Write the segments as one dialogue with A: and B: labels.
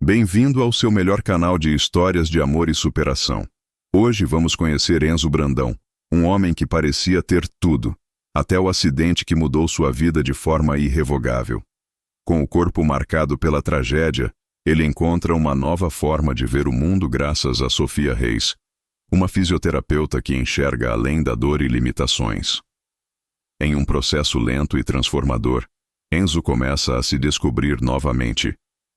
A: Bem-vindo ao seu melhor canal de histórias de amor e superação. Hoje vamos conhecer Enzo Brandão, um homem que parecia ter tudo, até o acidente que mudou sua vida de forma irrevogável. Com o corpo marcado pela tragédia, ele encontra uma nova forma de ver o mundo graças a Sofia Reis, uma fisioterapeuta que enxerga além da dor e limitações. Em um processo lento e transformador, Enzo começa a se descobrir novamente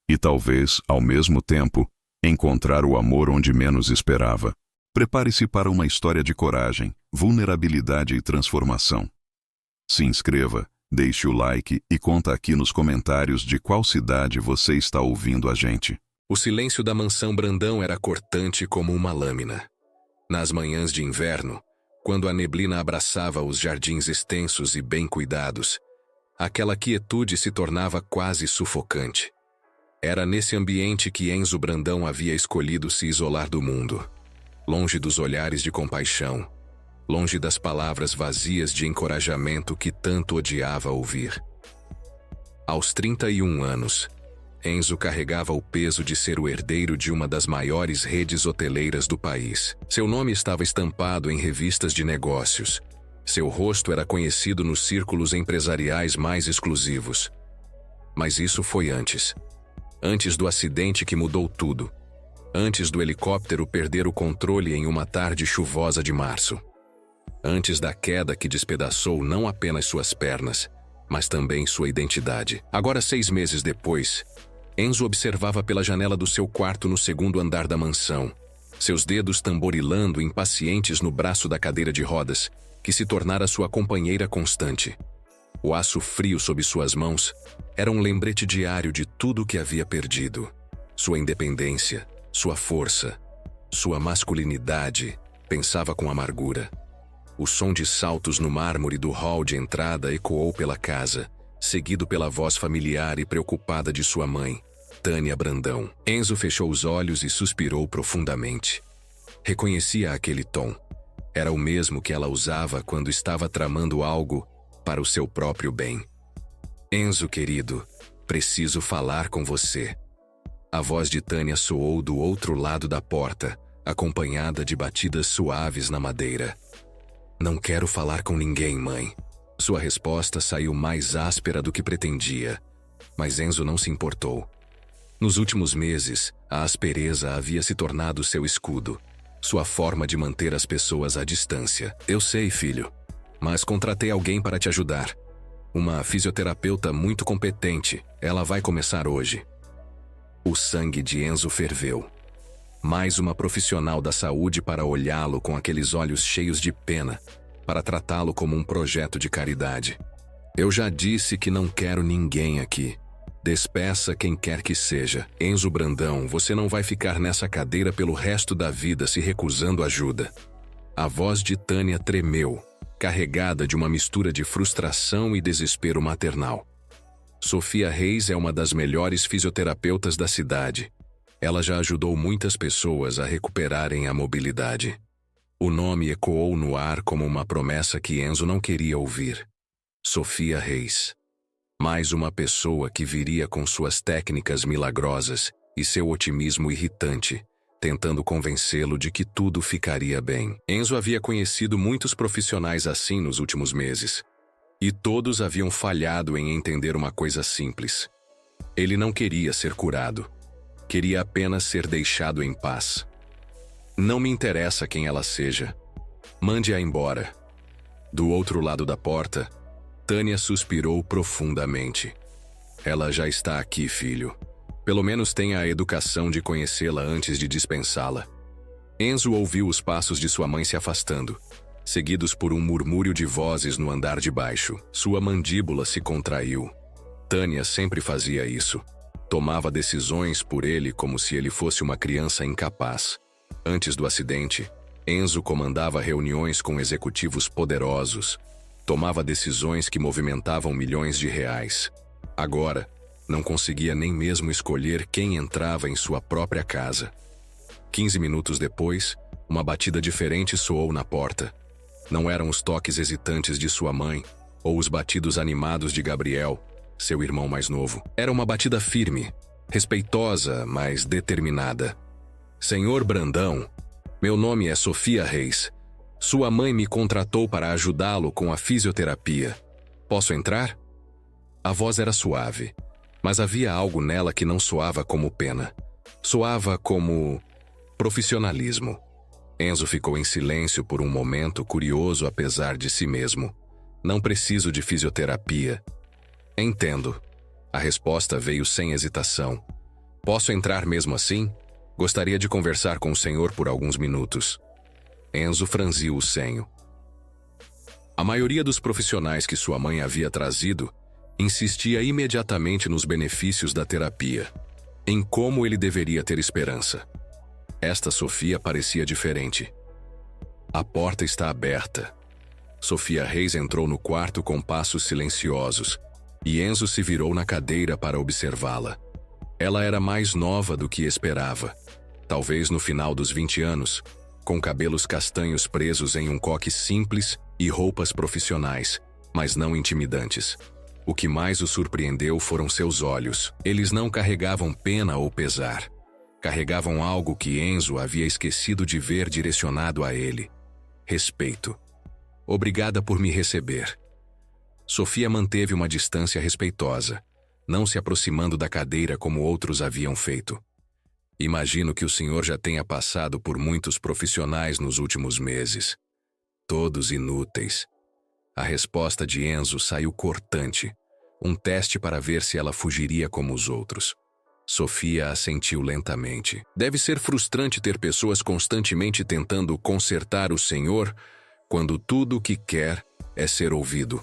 A: e talvez, ao mesmo tempo, encontrar o amor onde menos esperava. Prepare-se para uma história de coragem, vulnerabilidade e transformação. Se inscreva, deixe o like e conta aqui nos comentários de qual cidade você está ouvindo a gente.
B: O silêncio da mansão Brandão era cortante como uma lâmina. Nas manhãs de inverno, quando a neblina abraçava os jardins extensos e bem cuidados, aquela quietude se tornava quase sufocante. Era nesse ambiente que Enzo Brandão havia escolhido se isolar do mundo, longe dos olhares de compaixão, longe das palavras vazias de encorajamento que tanto odiava ouvir. Aos 31 anos, Enzo carregava o peso de ser o herdeiro de uma das maiores redes hoteleiras do país. Seu nome estava estampado em revistas de negócios. Seu rosto era conhecido nos círculos empresariais mais exclusivos. Mas isso foi antes. Antes do acidente que mudou tudo. Antes do helicóptero perder o controle em uma tarde chuvosa de março. Antes da queda que despedaçou não apenas suas pernas, mas também sua identidade. Agora, 6 meses depois, Enzo observava pela janela do seu quarto no segundo andar da mansão, seus dedos tamborilando impacientes no braço da cadeira de rodas, que se tornara sua companheira constante. O aço frio sob suas mãos era um lembrete diário de tudo o que havia perdido. Sua independência, sua força, sua masculinidade, pensava com amargura. O som de saltos no mármore do hall de entrada ecoou pela casa, seguido pela voz familiar e preocupada de sua mãe, Tânia Brandão. Enzo fechou os olhos e suspirou profundamente. Reconhecia aquele tom. Era o mesmo que ela usava quando estava tramando algo para o seu próprio bem. Enzo, querido, preciso falar com você. A voz de Tânia soou do outro lado da porta, acompanhada de batidas suaves na madeira. Não quero falar com ninguém, mãe. Sua resposta saiu mais áspera do que pretendia, mas Enzo não se importou. Nos últimos meses, a aspereza havia se tornado seu escudo, sua forma de manter as pessoas à distância. Eu sei, filho, mas contratei alguém para te ajudar. Uma fisioterapeuta muito competente. Ela vai começar hoje. O sangue de Enzo ferveu. Mais uma profissional da saúde para olhá-lo com aqueles olhos cheios de pena, para tratá-lo como um projeto de caridade. Eu já disse que não quero ninguém aqui. Despeça quem quer que seja. Enzo Brandão, você não vai ficar nessa cadeira pelo resto da vida se recusando ajuda. A voz de Tânia tremeu, carregada de uma mistura de frustração e desespero maternal. Sofia Reis é uma das melhores fisioterapeutas da cidade. Ela já ajudou muitas pessoas a recuperarem a mobilidade. O nome ecoou no ar como uma promessa que Enzo não queria ouvir. Sofia Reis. Mais uma pessoa que viria com suas técnicas milagrosas e seu otimismo irritante, tentando convencê-lo de que tudo ficaria bem. Enzo havia conhecido muitos profissionais assim nos últimos meses, e todos haviam falhado em entender uma coisa simples. Ele não queria ser curado. Queria apenas ser deixado em paz. Não me interessa quem ela seja. Mande-a embora. Do outro lado da porta, Tânia suspirou profundamente. Ela já está aqui, filho. Pelo menos tenha a educação de conhecê-la antes de dispensá-la. Enzo ouviu os passos de sua mãe se afastando, seguidos por um murmúrio de vozes no andar de baixo. Sua mandíbula se contraiu. Tânia sempre fazia isso. Tomava decisões por ele como se ele fosse uma criança incapaz. Antes do acidente, Enzo comandava reuniões com executivos poderosos. Tomava decisões que movimentavam milhões de reais. Agora, não conseguia nem mesmo escolher quem entrava em sua própria casa. 15 minutos depois, uma batida diferente soou na porta. Não eram os toques hesitantes de sua mãe, ou os batidos animados de Gabriel, seu irmão mais novo. Era uma batida firme, respeitosa, mas determinada. Senhor Brandão, meu nome é Sofia Reis. Sua mãe me contratou para ajudá-lo com a fisioterapia. Posso entrar? A voz era suave, mas havia algo nela que não soava como pena. Soava como profissionalismo. Enzo ficou em silêncio por um momento, curioso apesar de si mesmo. Não preciso de fisioterapia. Entendo. A resposta veio sem hesitação. Posso entrar mesmo assim? Gostaria de conversar com o senhor por alguns minutos. Enzo franziu o senho. A maioria dos profissionais que sua mãe havia trazido insistia imediatamente nos benefícios da terapia, em como ele deveria ter esperança. Esta Sofia parecia diferente. A porta está aberta. Sofia Reis entrou no quarto com passos silenciosos, e Enzo se virou na cadeira para observá-la. Ela era mais nova do que esperava, talvez no final dos 20 anos, com cabelos castanhos presos em um coque simples e roupas profissionais, mas não intimidantes. O que mais o surpreendeu foram seus olhos. Eles não carregavam pena ou pesar. Carregavam algo que Enzo havia esquecido de ver direcionado a ele. Respeito. Obrigada por me receber. Sofia manteve uma distância respeitosa, não se aproximando da cadeira como outros haviam feito. Imagino que o senhor já tenha passado por muitos profissionais nos últimos meses. Todos inúteis. A resposta de Enzo saiu cortante, um teste para ver se ela fugiria como os outros. Sofia assentiu lentamente. Deve ser frustrante ter pessoas constantemente tentando consertar o senhor quando tudo o que quer é ser ouvido.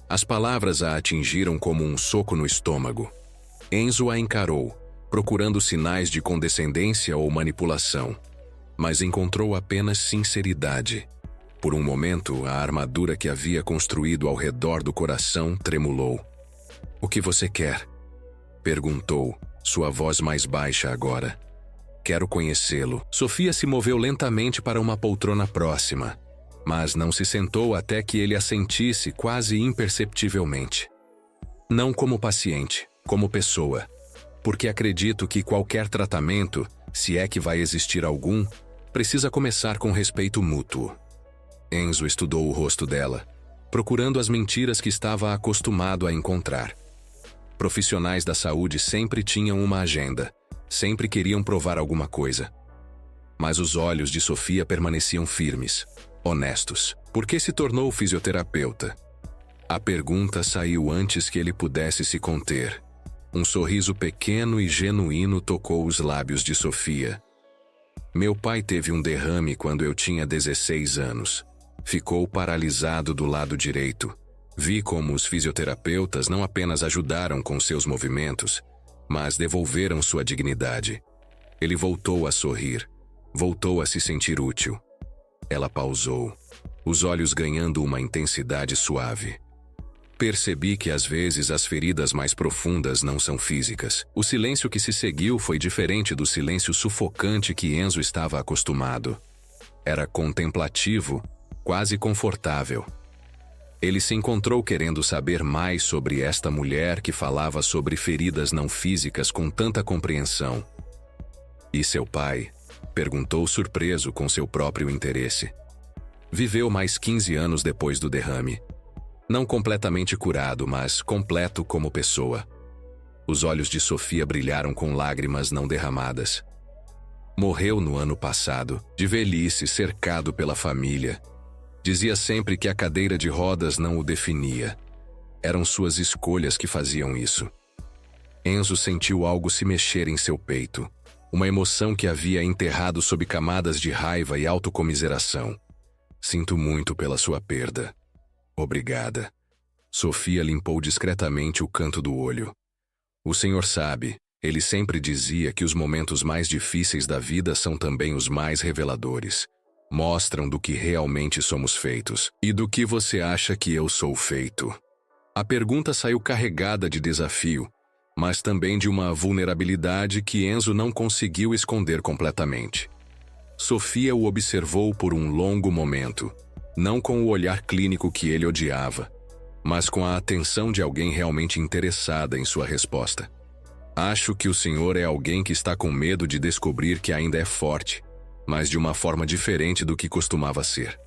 B: As palavras a atingiram como um soco no estômago. Enzo a encarou, procurando sinais de condescendência ou manipulação, mas encontrou apenas sinceridade. Por um momento, a armadura que havia construído ao redor do coração tremulou. "O que você quer?" perguntou, sua voz mais baixa agora. "Quero conhecê-lo." Sofia se moveu lentamente para uma poltrona próxima, mas não se sentou até que ele assentisse quase imperceptivelmente. "Não como paciente, como pessoa, porque acredito que qualquer tratamento, se é que vai existir algum, precisa começar com respeito mútuo." Enzo estudou o rosto dela, procurando as mentiras que estava acostumado a encontrar. Profissionais da saúde sempre tinham uma agenda, sempre queriam provar alguma coisa. Mas os olhos de Sofia permaneciam firmes, honestos. Por que se tornou fisioterapeuta? A pergunta saiu antes que ele pudesse se conter. Um sorriso pequeno e genuíno tocou os lábios de Sofia. "Meu pai teve um derrame quando eu tinha 16 anos. Ficou paralisado do lado direito. Vi como os fisioterapeutas não apenas ajudaram com seus movimentos, mas devolveram sua dignidade. Ele voltou a sorrir, voltou a se sentir útil." Ela pausou, os olhos ganhando uma intensidade suave. "Percebi que às vezes as feridas mais profundas não são físicas." O silêncio que se seguiu foi diferente do silêncio sufocante que Enzo estava acostumado. Era contemplativo, quase confortável. Ele se encontrou querendo saber mais sobre esta mulher que falava sobre feridas não físicas com tanta compreensão. "E seu pai?" perguntou surpreso com seu próprio interesse. "Viveu mais 15 anos depois do derrame. Não completamente curado, mas completo como pessoa." Os olhos de Sofia brilharam com lágrimas não derramadas. "Morreu no ano passado, de velhice, cercado pela família. Dizia sempre que a cadeira de rodas não o definia. Eram suas escolhas que faziam isso." Enzo sentiu algo se mexer em seu peito, uma emoção que havia enterrado sob camadas de raiva e autocomiseração. "Sinto muito pela sua perda." "Obrigada." Sofia limpou discretamente o canto do olho. "O senhor sabe, ele sempre dizia que os momentos mais difíceis da vida são também os mais reveladores. Mostram do que realmente somos feitos. E do que você acha que eu sou feito?" A pergunta saiu carregada de desafio, mas também de uma vulnerabilidade que Enzo não conseguiu esconder completamente. Sofia o observou por um longo momento, não com o olhar clínico que ele odiava, mas com a atenção de alguém realmente interessada em sua resposta. Acho que o senhor é alguém que está com medo de descobrir que ainda é forte, mas de uma forma diferente do que costumava ser.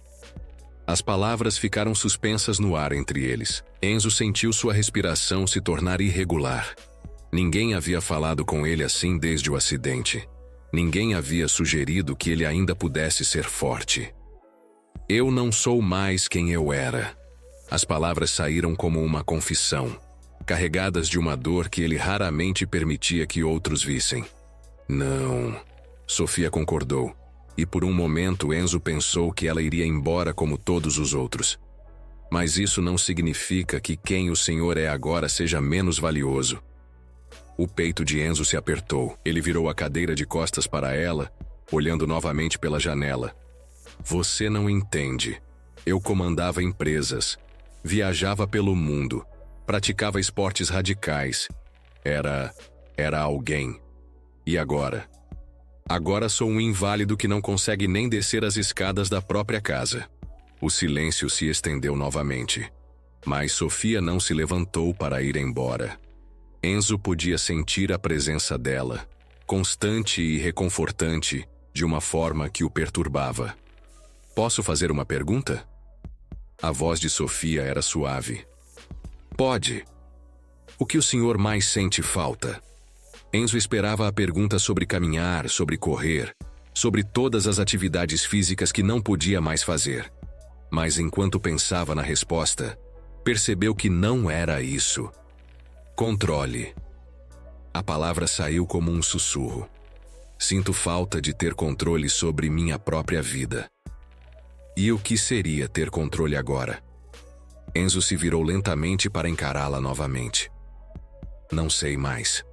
B: As palavras ficaram suspensas no ar entre eles. Enzo sentiu sua respiração se tornar irregular. Ninguém havia falado com ele assim desde o acidente. Ninguém havia sugerido que ele ainda pudesse ser forte. Eu não sou mais quem eu era. As palavras saíram como uma confissão, carregadas de uma dor que ele raramente permitia que outros vissem. Não, Sofia concordou, e por um momento Enzo pensou que ela iria embora como todos os outros. Mas isso não significa que quem o senhor é agora seja menos valioso. O peito de Enzo se apertou. Ele virou a cadeira de costas para ela, olhando novamente pela janela. Você não entende. Eu comandava empresas, viajava pelo mundo, praticava esportes radicais. Era alguém. E agora? Agora sou um inválido que não consegue nem descer as escadas da própria casa. O silêncio se estendeu novamente. Mas Sofia não se levantou para ir embora. Enzo podia sentir a presença dela, constante e reconfortante, de uma forma que o perturbava. Posso fazer uma pergunta? A voz de Sofia era suave. Pode. O que o senhor mais sente falta? Enzo esperava a pergunta sobre caminhar, sobre correr, sobre todas as atividades físicas que não podia mais fazer. Mas enquanto pensava na resposta, percebeu que não era isso. Controle. A palavra saiu como um sussurro. Sinto falta de ter controle sobre minha própria vida. E o que seria ter controle agora? Enzo se virou lentamente para encará-la novamente. Não sei mais.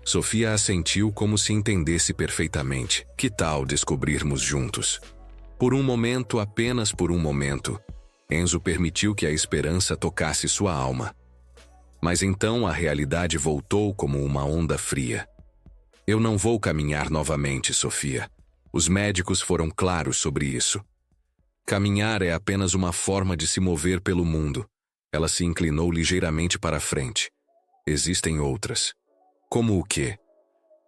B: Sofia assentiu como se entendesse perfeitamente. Que tal descobrirmos juntos? Por um momento, apenas por um momento, Enzo permitiu que a esperança tocasse sua alma. Mas então a realidade voltou como uma onda fria. Eu não vou caminhar novamente, Sofia. Os médicos foram claros sobre isso. Caminhar é apenas uma forma de se mover pelo mundo. Ela se inclinou ligeiramente para a frente. Existem outras. Como o quê?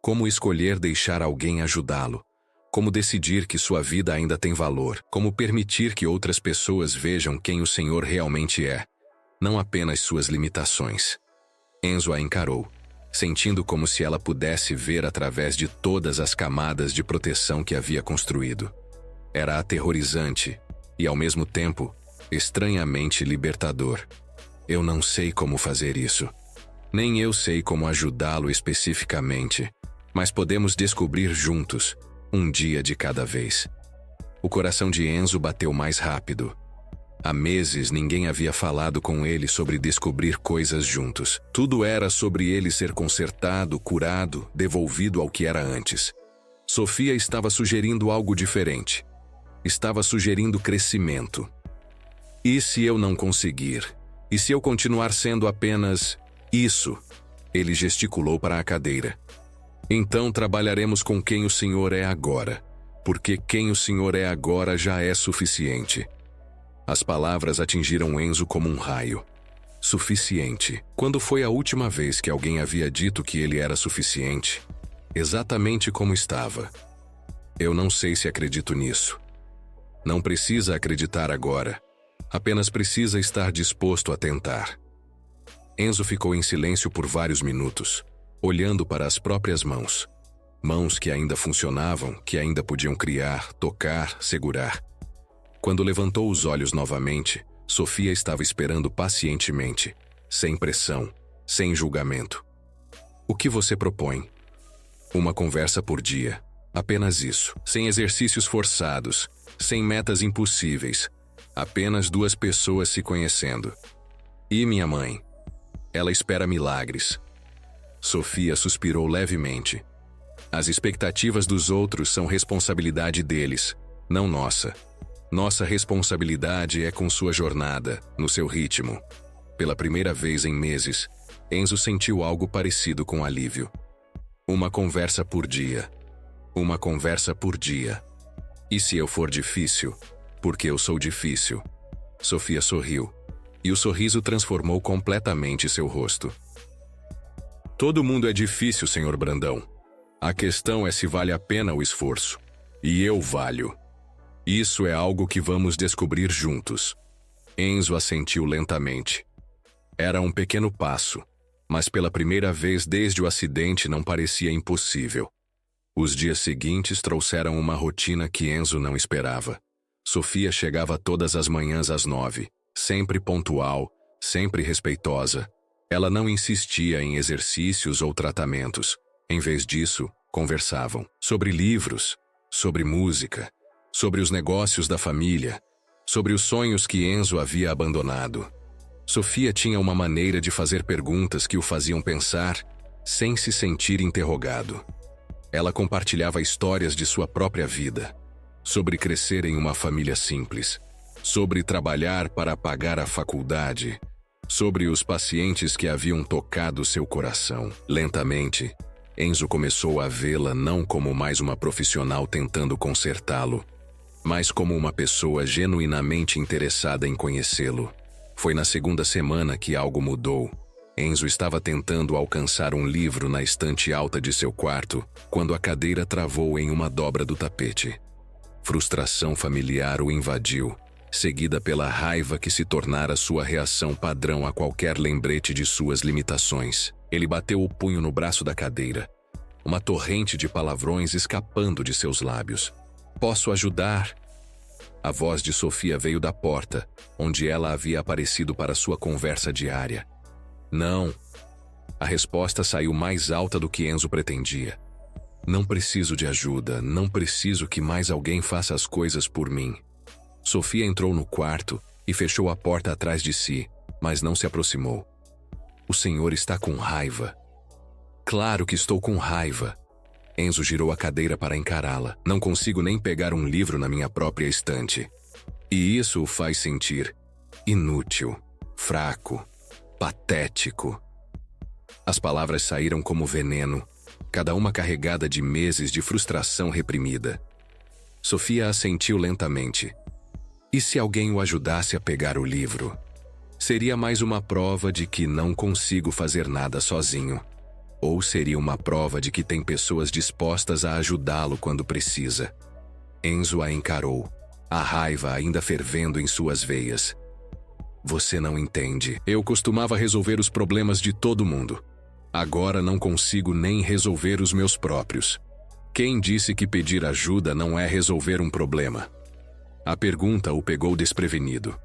B: Como escolher deixar alguém ajudá-lo? Como decidir que sua vida ainda tem valor? Como permitir que outras pessoas vejam quem o senhor realmente é, não apenas suas limitações? Enzo a encarou, sentindo como se ela pudesse ver através de todas as camadas de proteção que havia construído. Era aterrorizante e, ao mesmo tempo, estranhamente libertador. Eu não sei como fazer isso. Nem eu sei como ajudá-lo especificamente, mas podemos descobrir juntos, um dia de cada vez. O coração de Enzo bateu mais rápido. Há meses ninguém havia falado com ele sobre descobrir coisas juntos. Tudo era sobre ele ser consertado, curado, devolvido ao que era antes. Sofia estava sugerindo algo diferente. Estava sugerindo crescimento. E se eu não conseguir? E se eu continuar sendo apenas isso? Ele gesticulou para a cadeira. Então trabalharemos com quem o senhor é agora, porque quem o senhor é agora já é suficiente. As palavras atingiram Enzo como um raio. Suficiente. Quando foi a última vez que alguém havia dito que ele era suficiente? Exatamente como estava. Eu não sei se acredito nisso. Não precisa acreditar agora. Apenas precisa estar disposto a tentar. Enzo ficou em silêncio por vários minutos, olhando para as próprias mãos. Mãos que ainda funcionavam, que ainda podiam criar, tocar, segurar. Quando levantou os olhos novamente, Sofia estava esperando pacientemente, sem pressão, sem julgamento. O que você propõe? Uma conversa por dia. Apenas isso. Sem exercícios forçados, sem metas impossíveis. Apenas duas pessoas se conhecendo. E minha mãe? Ela espera milagres. Sofia suspirou levemente. As expectativas dos outros são responsabilidade deles, não nossa. Nossa responsabilidade é com sua jornada, no seu ritmo. Pela primeira vez em meses, Enzo sentiu algo parecido com alívio. Uma conversa por dia. Uma conversa por dia. E se eu for difícil? Porque eu sou difícil. Sofia sorriu, e o sorriso transformou completamente seu rosto. Todo mundo é difícil, Sr. Brandão. A questão é se vale a pena o esforço. E eu valho. Isso é algo que vamos descobrir juntos. Enzo assentiu lentamente. Era um pequeno passo, mas pela primeira vez desde o acidente não parecia impossível. Os dias seguintes trouxeram uma rotina que Enzo não esperava. Sofia chegava todas as manhãs às 9, sempre pontual, sempre respeitosa. Ela não insistia em exercícios ou tratamentos. Em vez disso, conversavam sobre livros, sobre música, sobre os negócios da família, sobre os sonhos que Enzo havia abandonado. Sofia tinha uma maneira de fazer perguntas que o faziam pensar, sem se sentir interrogado. Ela compartilhava histórias de sua própria vida, sobre crescer em uma família simples, sobre trabalhar para pagar a faculdade, sobre os pacientes que haviam tocado seu coração. Lentamente, Enzo começou a vê-la não como mais uma profissional tentando consertá-lo, mas como uma pessoa genuinamente interessada em conhecê-lo. Foi na segunda semana que algo mudou. Enzo estava tentando alcançar um livro na estante alta de seu quarto, quando a cadeira travou em uma dobra do tapete. Frustração familiar o invadiu, seguida pela raiva que se tornara sua reação padrão a qualquer lembrete de suas limitações. Ele bateu o punho no braço da cadeira, uma torrente de palavrões escapando de seus lábios. "Posso ajudar?" A voz de Sofia veio da porta, onde ela havia aparecido para sua conversa diária. "Não." A resposta saiu mais alta do que Enzo pretendia. "Não preciso de ajuda, não preciso que mais alguém faça as coisas por mim." Sofia entrou no quarto e fechou a porta atrás de si, mas não se aproximou. "O senhor está com raiva." "Claro que estou com raiva." Enzo girou a cadeira para encará-la. "Não consigo nem pegar um livro na minha própria estante. E isso o faz sentir inútil, fraco, patético." As palavras saíram como veneno, cada uma carregada de meses de frustração reprimida. Sofia assentiu lentamente. E se alguém o ajudasse a pegar o livro? Seria mais uma prova de que não consigo fazer nada sozinho. Ou seria uma prova de que tem pessoas dispostas a ajudá-lo quando precisa. Enzo a encarou, a raiva ainda fervendo em suas veias. "Você não entende. Eu costumava resolver os problemas de todo mundo. Agora não consigo nem resolver os meus próprios. Quem disse que pedir ajuda não é resolver um problema?" A pergunta o pegou desprevenido.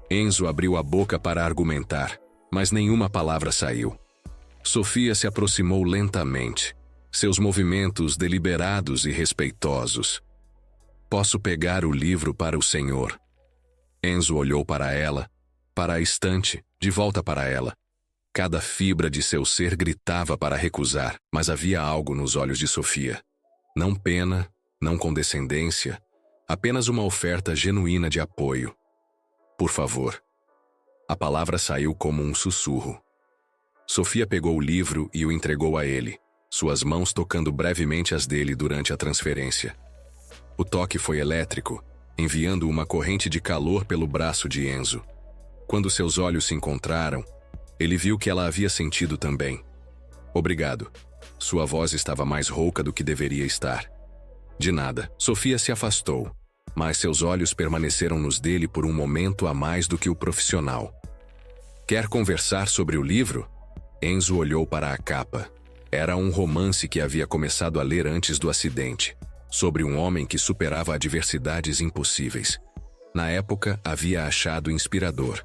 B: Enzo abriu a boca para argumentar, mas nenhuma palavra saiu. Sofia se aproximou lentamente, seus movimentos deliberados e respeitosos. "Posso pegar o livro para o senhor?" Enzo olhou para ela, para a estante, de volta para ela. Cada fibra de seu ser gritava para recusar, mas havia algo nos olhos de Sofia. Não pena, não condescendência, apenas uma oferta genuína de apoio. "Por favor." A palavra saiu como um sussurro. Sofia pegou o livro e o entregou a ele, suas mãos tocando brevemente as dele durante a transferência. O toque foi elétrico, enviando uma corrente de calor pelo braço de Enzo. Quando seus olhos se encontraram, ele viu que ela havia sentido também. "Obrigado." Sua voz estava mais rouca do que deveria estar. "De nada." Sofia se afastou, mas seus olhos permaneceram nos dele por um momento a mais do que o profissional. "Quer conversar sobre o livro?" Enzo olhou para a capa. Era um romance que havia começado a ler antes do acidente, sobre um homem que superava adversidades impossíveis. Na época, havia achado inspirador.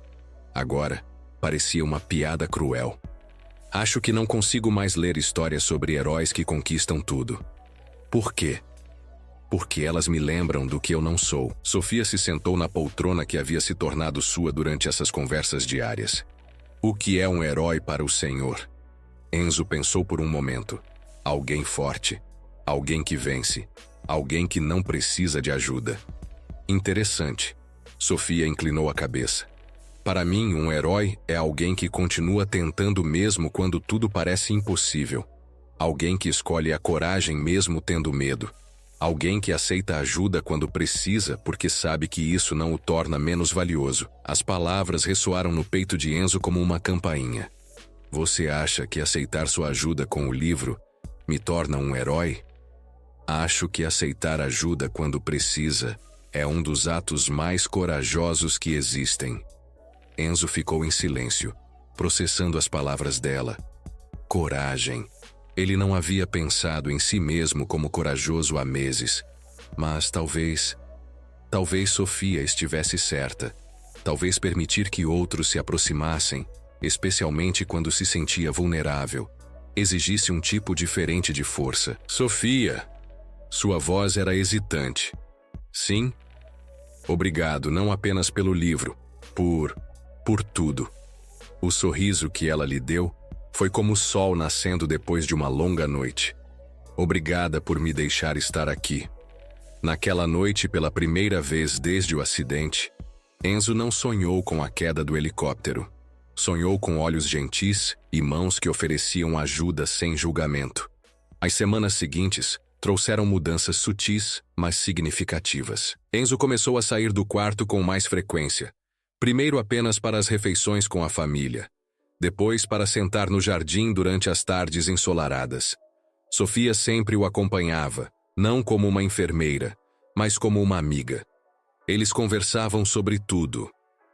B: Agora, parecia uma piada cruel. "Acho que não consigo mais ler histórias sobre heróis que conquistam tudo." "Por quê?" "Porque elas me lembram do que eu não sou." Sofia se sentou na poltrona que havia se tornado sua durante essas conversas diárias. "O que é um herói para o senhor?" Enzo pensou por um momento. Alguém forte, alguém que vence, alguém que não precisa de ajuda. "Interessante." Sofia inclinou a cabeça. "Para mim, um herói é alguém que continua tentando mesmo quando tudo parece impossível. Alguém que escolhe a coragem mesmo tendo medo. Alguém que aceita ajuda quando precisa porque sabe que isso não o torna menos valioso." As palavras ressoaram no peito de Enzo como uma campainha. Você acha que aceitar sua ajuda com o livro me torna um herói? Acho que aceitar ajuda quando precisa é um dos atos mais corajosos que existem. Enzo ficou em silêncio, processando as palavras dela. Coragem. Ele não havia pensado em si mesmo como corajoso há meses, mas talvez Sofia estivesse certa. Talvez permitir que outros se aproximassem, especialmente quando se sentia vulnerável, exigisse um tipo diferente de força. Sofia! Sua voz era hesitante. Sim? Obrigado, não apenas pelo livro, por tudo. O sorriso que ela lhe deu foi como o sol nascendo depois de uma longa noite. Obrigada por me deixar estar aqui. Naquela noite, pela primeira vez desde o acidente, Enzo não sonhou com a queda do helicóptero. Sonhou com olhos gentis e mãos que ofereciam ajuda sem julgamento. As semanas seguintes trouxeram mudanças sutis, mas significativas. Enzo começou a sair do quarto com mais frequência. Primeiro apenas para as refeições com a família. Depois para sentar no jardim durante as tardes ensolaradas. Sofia sempre o acompanhava, não como uma enfermeira, mas como uma amiga. Eles conversavam sobre tudo: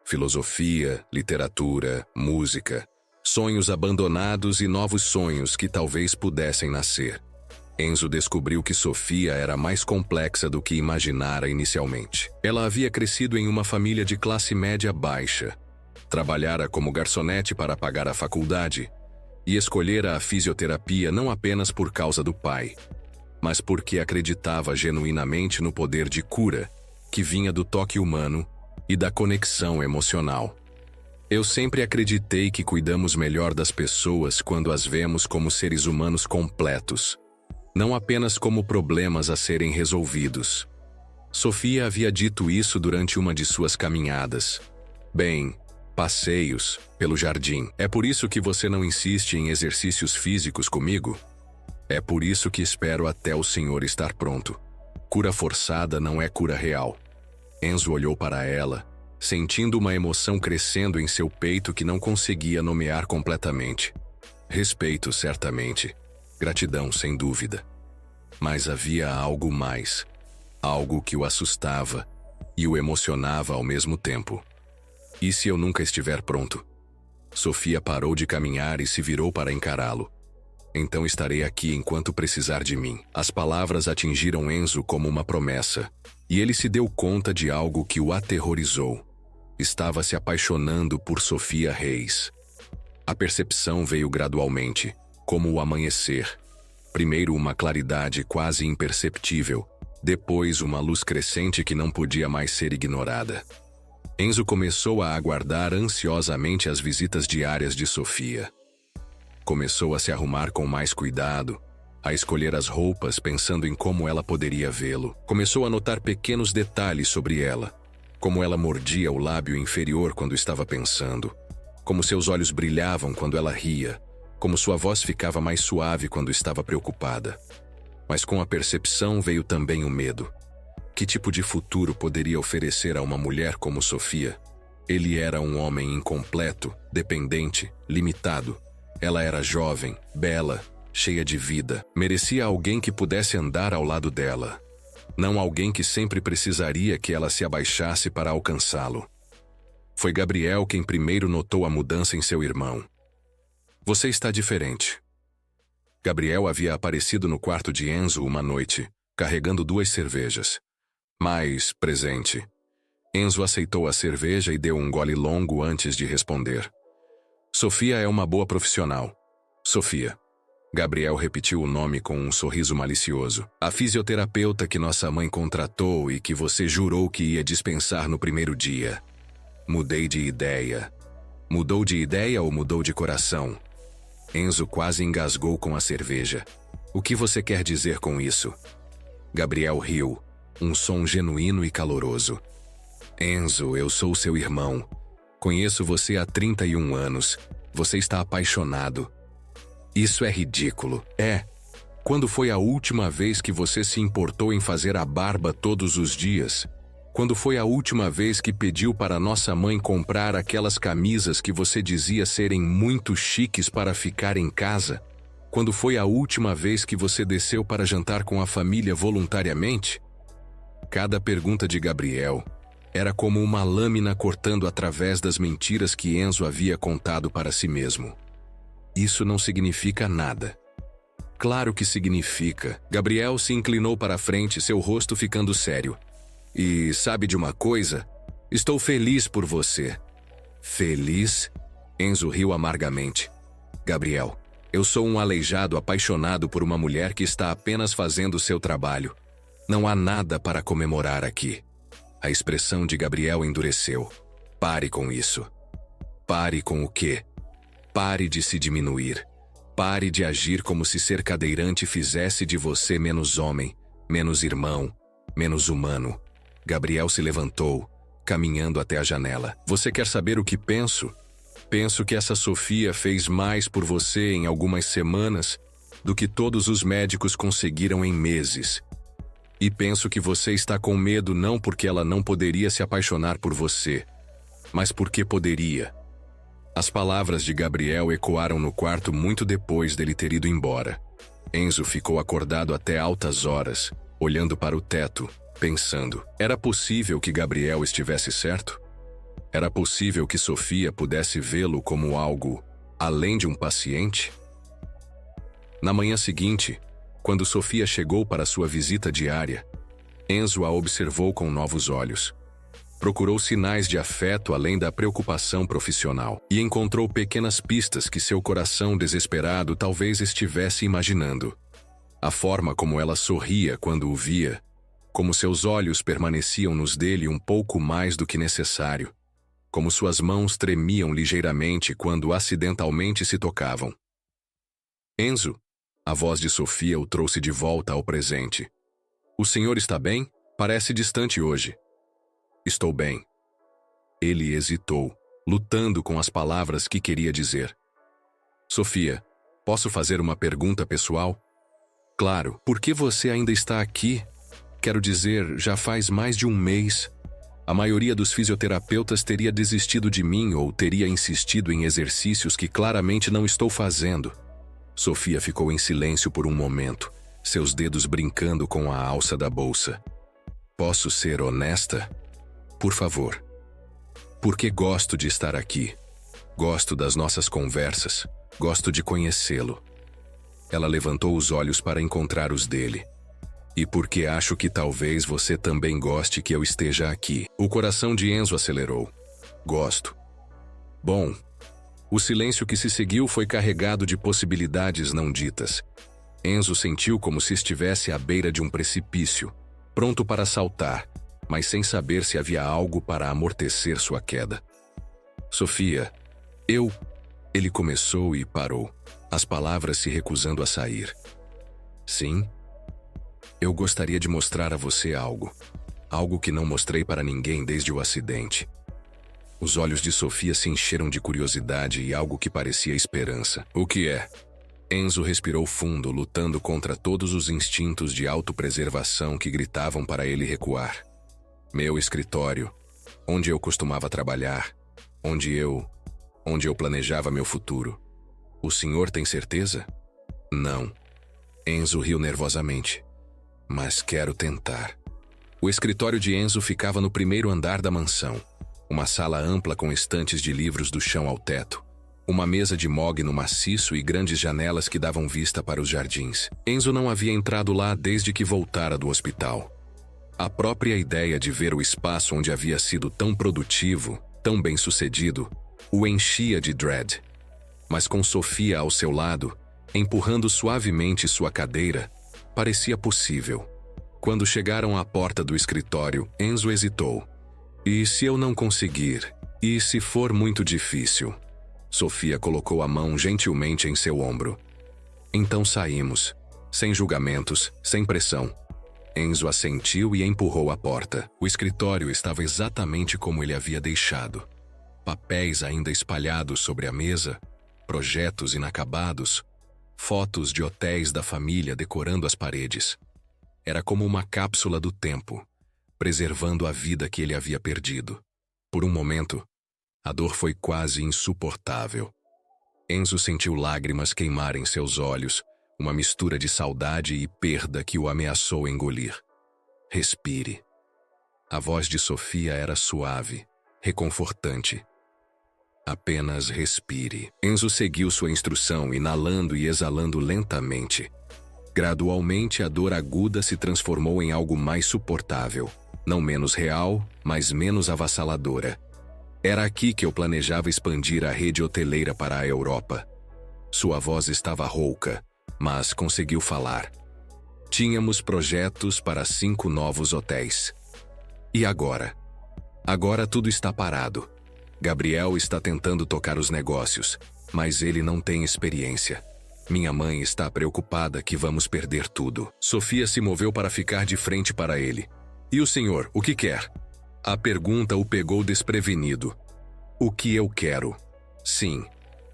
B: filosofia, literatura, música, sonhos abandonados e novos sonhos que talvez pudessem nascer. Enzo descobriu que Sofia era mais complexa do que imaginara inicialmente. Ela havia crescido em uma família de classe média baixa, trabalhara como garçonete para pagar a faculdade e escolhera a fisioterapia não apenas por causa do pai, mas porque acreditava genuinamente no poder de cura que vinha do toque humano e da conexão emocional. Eu sempre acreditei que cuidamos melhor das pessoas quando as vemos como seres humanos completos, não apenas como problemas a serem resolvidos. Sofia havia dito isso durante uma de suas caminhadas. Passeios pelo jardim. É por isso que você não insiste em exercícios físicos comigo? É por isso que espero até o senhor estar pronto. Cura forçada não é cura real. Enzo olhou para ela, sentindo uma emoção crescendo em seu peito que não conseguia nomear completamente. Respeito, certamente. Gratidão, sem dúvida. Mas havia algo mais. Algo que o assustava e o emocionava ao mesmo tempo. E se eu nunca estiver pronto? Sofia parou de caminhar e se virou para encará-lo. Então estarei aqui enquanto precisar de mim. As palavras atingiram Enzo como uma promessa, e ele se deu conta de algo que o aterrorizou. Estava se apaixonando por Sofia Reis. A percepção veio gradualmente, como o amanhecer. Primeiro uma claridade quase imperceptível, depois uma luz crescente que não podia mais ser ignorada. Enzo começou a aguardar ansiosamente as visitas diárias de Sofia. Começou a se arrumar com mais cuidado, a escolher as roupas pensando em como ela poderia vê-lo. Começou a notar pequenos detalhes sobre ela, como ela mordia o lábio inferior quando estava pensando, como seus olhos brilhavam quando ela ria, como sua voz ficava mais suave quando estava preocupada. Mas com a percepção veio também o medo. Que tipo de futuro poderia oferecer a uma mulher como Sofia? Ele era um homem incompleto, dependente, limitado. Ela era jovem, bela, cheia de vida. Merecia alguém que pudesse andar ao lado dela. Não alguém que sempre precisaria que ela se abaixasse para alcançá-lo. Foi Gabriel quem primeiro notou a mudança em seu irmão. Você está diferente. Gabriel havia aparecido no quarto de Enzo uma noite, carregando 2 cervejas. Mais presente. Enzo aceitou a cerveja e deu um gole longo antes de responder. Sofia é uma boa profissional. Sofia. Gabriel repetiu o nome com um sorriso malicioso. A fisioterapeuta que nossa mãe contratou e que você jurou que ia dispensar no primeiro dia. Mudei de ideia. Mudou de ideia ou mudou de coração? Enzo quase engasgou com a cerveja. O que você quer dizer com isso? Gabriel riu, um som genuíno e caloroso. Enzo, eu sou seu irmão. Conheço você há 31 anos. Você está apaixonado. Isso é ridículo. É. Quando foi a última vez que você se importou em fazer a barba todos os dias? Quando foi a última vez que pediu para nossa mãe comprar aquelas camisas que você dizia serem muito chiques para ficar em casa? Quando foi a última vez que você desceu para jantar com a família voluntariamente? Cada pergunta de Gabriel era como uma lâmina cortando através das mentiras que Enzo havia contado para si mesmo. Isso não significa nada. Claro que significa. Gabriel se inclinou para a frente, seu rosto ficando sério. E sabe de uma coisa? Estou feliz por você. Feliz? Enzo riu amargamente. Gabriel, eu sou um aleijado apaixonado por uma mulher que está apenas fazendo seu trabalho. Não há nada para comemorar aqui. A expressão de Gabriel endureceu. Pare com isso. Pare com o quê? Pare de se diminuir. Pare de agir como se ser cadeirante fizesse de você menos homem, menos irmão, menos humano. Gabriel se levantou, caminhando até a janela. Você quer saber o que penso? Penso que essa Sofia fez mais por você em algumas semanas do que todos os médicos conseguiram em meses. E penso que você está com medo não porque ela não poderia se apaixonar por você, mas porque poderia. As palavras de Gabriel ecoaram no quarto muito depois dele ter ido embora. Enzo ficou acordado até altas horas, olhando para o teto, pensando: era possível que Gabriel estivesse certo? Era possível que Sofia pudesse vê-lo como algo além de um paciente? Na manhã seguinte, quando Sofia chegou para sua visita diária, Enzo a observou com novos olhos. Procurou sinais de afeto além da preocupação profissional e encontrou pequenas pistas que seu coração desesperado talvez estivesse imaginando. A forma como ela sorria quando o via, como seus olhos permaneciam nos dele um pouco mais do que necessário, como suas mãos tremiam ligeiramente quando acidentalmente se tocavam. Enzo, a voz de Sofia o trouxe de volta ao presente. O senhor está bem? Parece distante hoje. Estou bem. Ele hesitou, lutando com as palavras que queria dizer. Sofia, posso fazer uma pergunta pessoal? Claro, por que você ainda está aqui? Quero dizer, já faz mais de um mês. A maioria dos fisioterapeutas teria desistido de mim ou teria insistido em exercícios que claramente não estou fazendo. Sofia ficou em silêncio por um momento, seus dedos brincando com a alça da bolsa. Posso ser honesta? Por favor. Porque gosto de estar aqui. Gosto das nossas conversas. Gosto de conhecê-lo. Ela levantou os olhos para encontrar os dele. E porque acho que talvez você também goste que eu esteja aqui. O coração de Enzo acelerou. Gosto. Bom. O silêncio que se seguiu foi carregado de possibilidades não ditas. Enzo sentiu como se estivesse à beira de um precipício, pronto para saltar, mas sem saber se havia algo para amortecer sua queda. Sofia, Ele começou e parou, as palavras se recusando a sair. Sim? Eu gostaria de mostrar a você algo. Algo que não mostrei para ninguém desde o acidente. Os olhos de Sofia se encheram de curiosidade e algo que parecia esperança. O que é? Enzo respirou fundo, lutando contra todos os instintos de autopreservação que gritavam para ele recuar. Meu escritório, onde eu costumava trabalhar, onde eu planejava meu futuro. O senhor tem certeza? Não. Enzo riu nervosamente. Mas quero tentar. O escritório de Enzo ficava no primeiro andar da mansão. Uma sala ampla com estantes de livros do chão ao teto. Uma mesa de mogno maciço e grandes janelas que davam vista para os jardins. Enzo não havia entrado lá desde que voltara do hospital. A própria ideia de ver o espaço onde havia sido tão produtivo, tão bem-sucedido, o enchia de dread. Mas com Sofia ao seu lado, empurrando suavemente sua cadeira, parecia possível. Quando chegaram à porta do escritório, Enzo hesitou. E se eu não conseguir? E se for muito difícil? Sofia colocou a mão gentilmente em seu ombro. Então saímos, sem julgamentos, sem pressão. Enzo assentiu e empurrou a porta. O escritório estava exatamente como ele havia deixado. Papéis ainda espalhados sobre a mesa, projetos inacabados, fotos de hotéis da família decorando as paredes. Era como uma cápsula do tempo. preservando a vida que ele havia perdido. Por um momento, a dor foi quase insuportável. Enzo sentiu lágrimas queimarem seus olhos, uma mistura de saudade e perda que o ameaçou engolir. Respire. A voz de Sofia era suave, reconfortante. Apenas respire. Enzo seguiu sua instrução, inalando e exalando lentamente. Gradualmente, a dor aguda se transformou em algo mais suportável. Não menos real, mas menos avassaladora. Era aqui que eu planejava expandir a rede hoteleira para a Europa. Sua voz estava rouca, mas conseguiu falar. Tínhamos projetos para 5 novos hotéis. E agora? Agora tudo está parado. Gabriel está tentando tocar os negócios, mas ele não tem experiência. Minha mãe está preocupada que vamos perder tudo. Sofia se moveu para ficar de frente para ele. E o senhor, o que quer? A pergunta o pegou desprevenido. O que eu quero? Sim.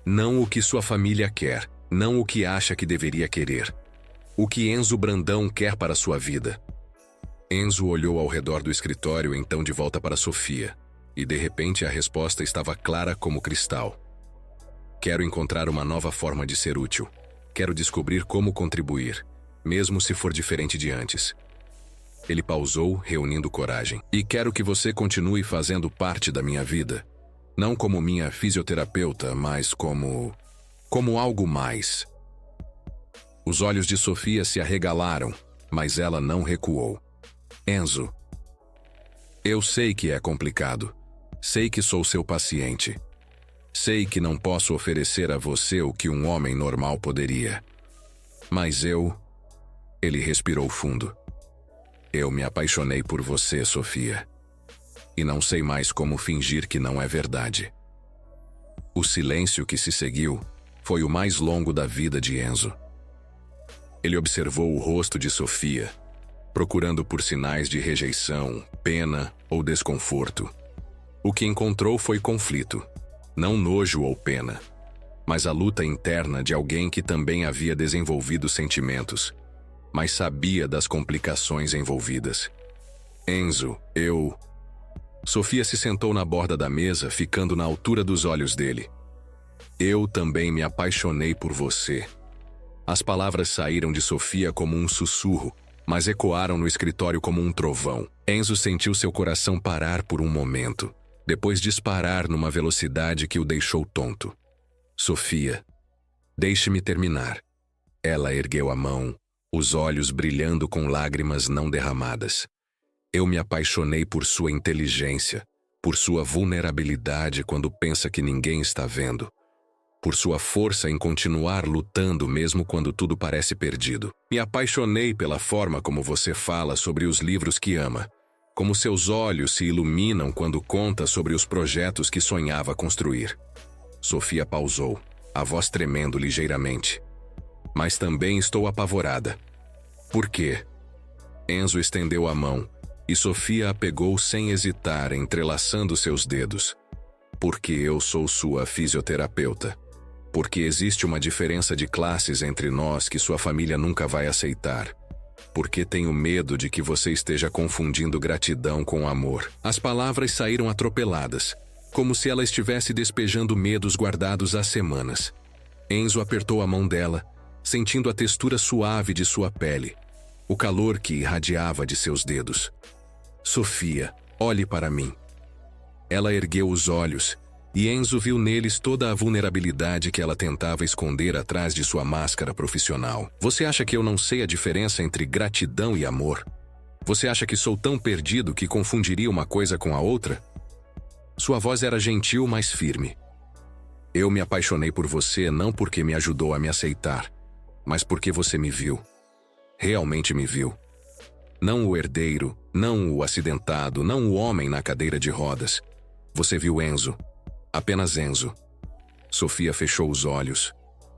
B: Não o que sua família quer, não o que acha que deveria querer. O que Enzo Brandão quer para sua vida. Enzo olhou ao redor do escritório, então de volta para Sofia. E de repente a resposta estava clara como cristal. Quero encontrar uma nova forma de ser útil. Quero descobrir como contribuir, mesmo se for diferente de antes. Ele pausou, reunindo coragem. E quero que você continue fazendo parte da minha vida. Não como minha fisioterapeuta, mas como algo mais. Os olhos de Sofia se arregalaram, mas ela não recuou. Enzo, eu sei que é complicado. Sei que sou seu paciente. Sei que não posso oferecer a você o que um homem normal poderia. Mas Ele respirou fundo. Eu me apaixonei por você, Sofia. E não sei mais como fingir que não é verdade. O silêncio que se seguiu foi o mais longo da vida de Enzo. Ele observou o rosto de Sofia, procurando por sinais de rejeição, pena ou desconforto. O que encontrou foi conflito, não nojo ou pena, mas a luta interna de alguém que também havia desenvolvido sentimentos, mas sabia das complicações envolvidas. Enzo, Sofia se sentou na borda da mesa, ficando na altura dos olhos dele. Eu também me apaixonei por você. As palavras saíram de Sofia como um sussurro, mas ecoaram no escritório como um trovão. Enzo sentiu seu coração parar por um momento, depois disparar numa velocidade que o deixou tonto. Sofia, deixe-me terminar. Ela ergueu a mão, os olhos brilhando com lágrimas não derramadas. Eu me apaixonei por sua inteligência, por sua vulnerabilidade quando pensa que ninguém está vendo, por sua força em continuar lutando mesmo quando tudo parece perdido. Me apaixonei pela forma como você fala sobre os livros que ama, como seus olhos se iluminam quando conta sobre os projetos que sonhava construir. Sofia pausou, a voz tremendo ligeiramente. Mas também estou apavorada. Por quê? Enzo estendeu a mão, e Sofia a pegou sem hesitar, entrelaçando seus dedos. Porque eu sou sua fisioterapeuta. Porque existe uma diferença de classes entre nós que sua família nunca vai aceitar. Porque tenho medo de que você esteja confundindo gratidão com amor. As palavras saíram atropeladas, como se ela estivesse despejando medos guardados há semanas. Enzo apertou a mão dela, sentindo a textura suave de sua pele, o calor que irradiava de seus dedos. Sofia, olhe para mim. Ela ergueu os olhos, e Enzo viu neles toda a vulnerabilidade que ela tentava esconder atrás de sua máscara profissional. Você acha que eu não sei a diferença entre gratidão e amor? Você acha que sou tão perdido que confundiria uma coisa com a outra? Sua voz era gentil, mas firme. Eu me apaixonei por você não porque me ajudou a me aceitar, mas porque você me viu. Realmente me viu. Não o herdeiro, não o acidentado, não o homem na cadeira de rodas. Você viu Enzo. Apenas Enzo. Sofia fechou os olhos,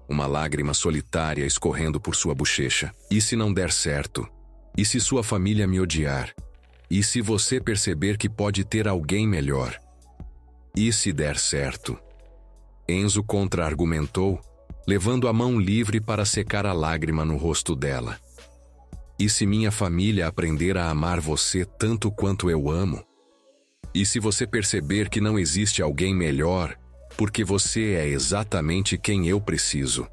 B: uma lágrima solitária escorrendo por sua bochecha. E se não der certo? E se sua família me odiar? E se você perceber que pode ter alguém melhor? E se der certo? Enzo contra-argumentou, levando a mão livre para secar a lágrima no rosto dela. E se minha família aprender a amar você tanto quanto eu amo? E se você perceber que não existe alguém melhor, porque você é exatamente quem eu preciso?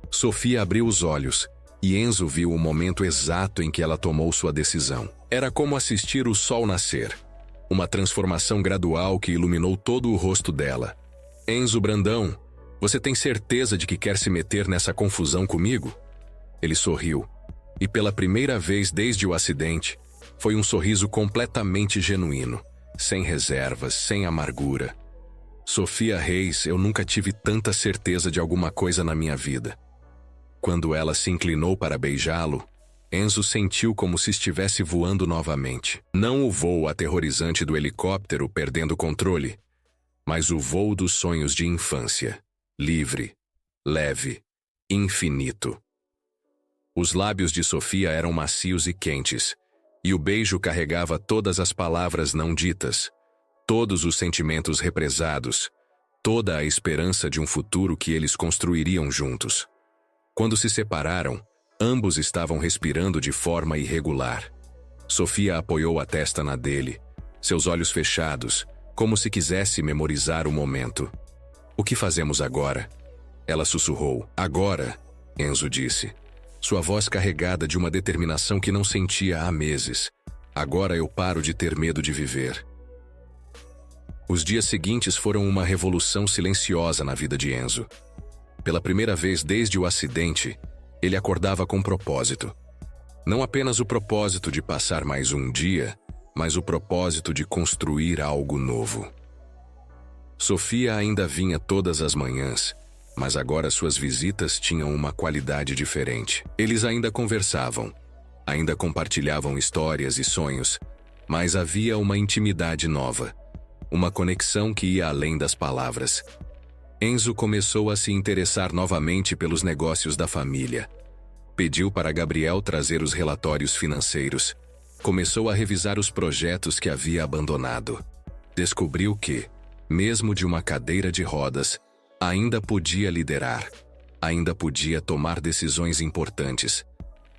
B: Sofia abriu os olhos, e Enzo viu o momento exato em que ela tomou sua decisão. Era como assistir o sol nascer. Uma transformação gradual que iluminou todo o rosto dela. Enzo Brandão, você tem certeza de que quer se meter nessa confusão comigo? Ele sorriu. E pela primeira vez desde o acidente, foi um sorriso completamente genuíno, sem reservas, sem amargura. Sofia Reis, eu nunca tive tanta certeza de alguma coisa na minha vida. Quando ela se inclinou para beijá-lo, Enzo sentiu como se estivesse voando novamente. Não o voo aterrorizante do helicóptero perdendo o controle, mas o voo dos sonhos de infância. Livre, leve, infinito. Os lábios de Sofia eram macios e quentes, e o beijo carregava todas as palavras não ditas, todos os sentimentos represados, toda a esperança de um futuro que eles construiriam juntos. Quando se separaram, ambos estavam respirando de forma irregular. Sofia apoiou a testa na dele, seus olhos fechados, como se quisesse memorizar o momento. O que fazemos agora? Ela sussurrou. Agora, Enzo disse. Sua voz carregada de uma determinação que não sentia há meses. Agora eu paro de ter medo de viver. Os dias seguintes foram uma revolução silenciosa na vida de Enzo. Pela primeira vez desde o acidente, ele acordava com propósito. Não apenas o propósito de passar mais um dia, mas o propósito de construir algo novo. Sofia ainda vinha todas as manhãs, mas agora suas visitas tinham uma qualidade diferente. Eles ainda conversavam, ainda compartilhavam histórias e sonhos, mas havia uma intimidade nova, uma conexão que ia além das palavras. Enzo começou a se interessar novamente pelos negócios da família. Pediu para Gabriel trazer os relatórios financeiros. Começou a revisar os projetos que havia abandonado. Descobriu que, mesmo de uma cadeira de rodas, ainda podia liderar, ainda podia tomar decisões importantes,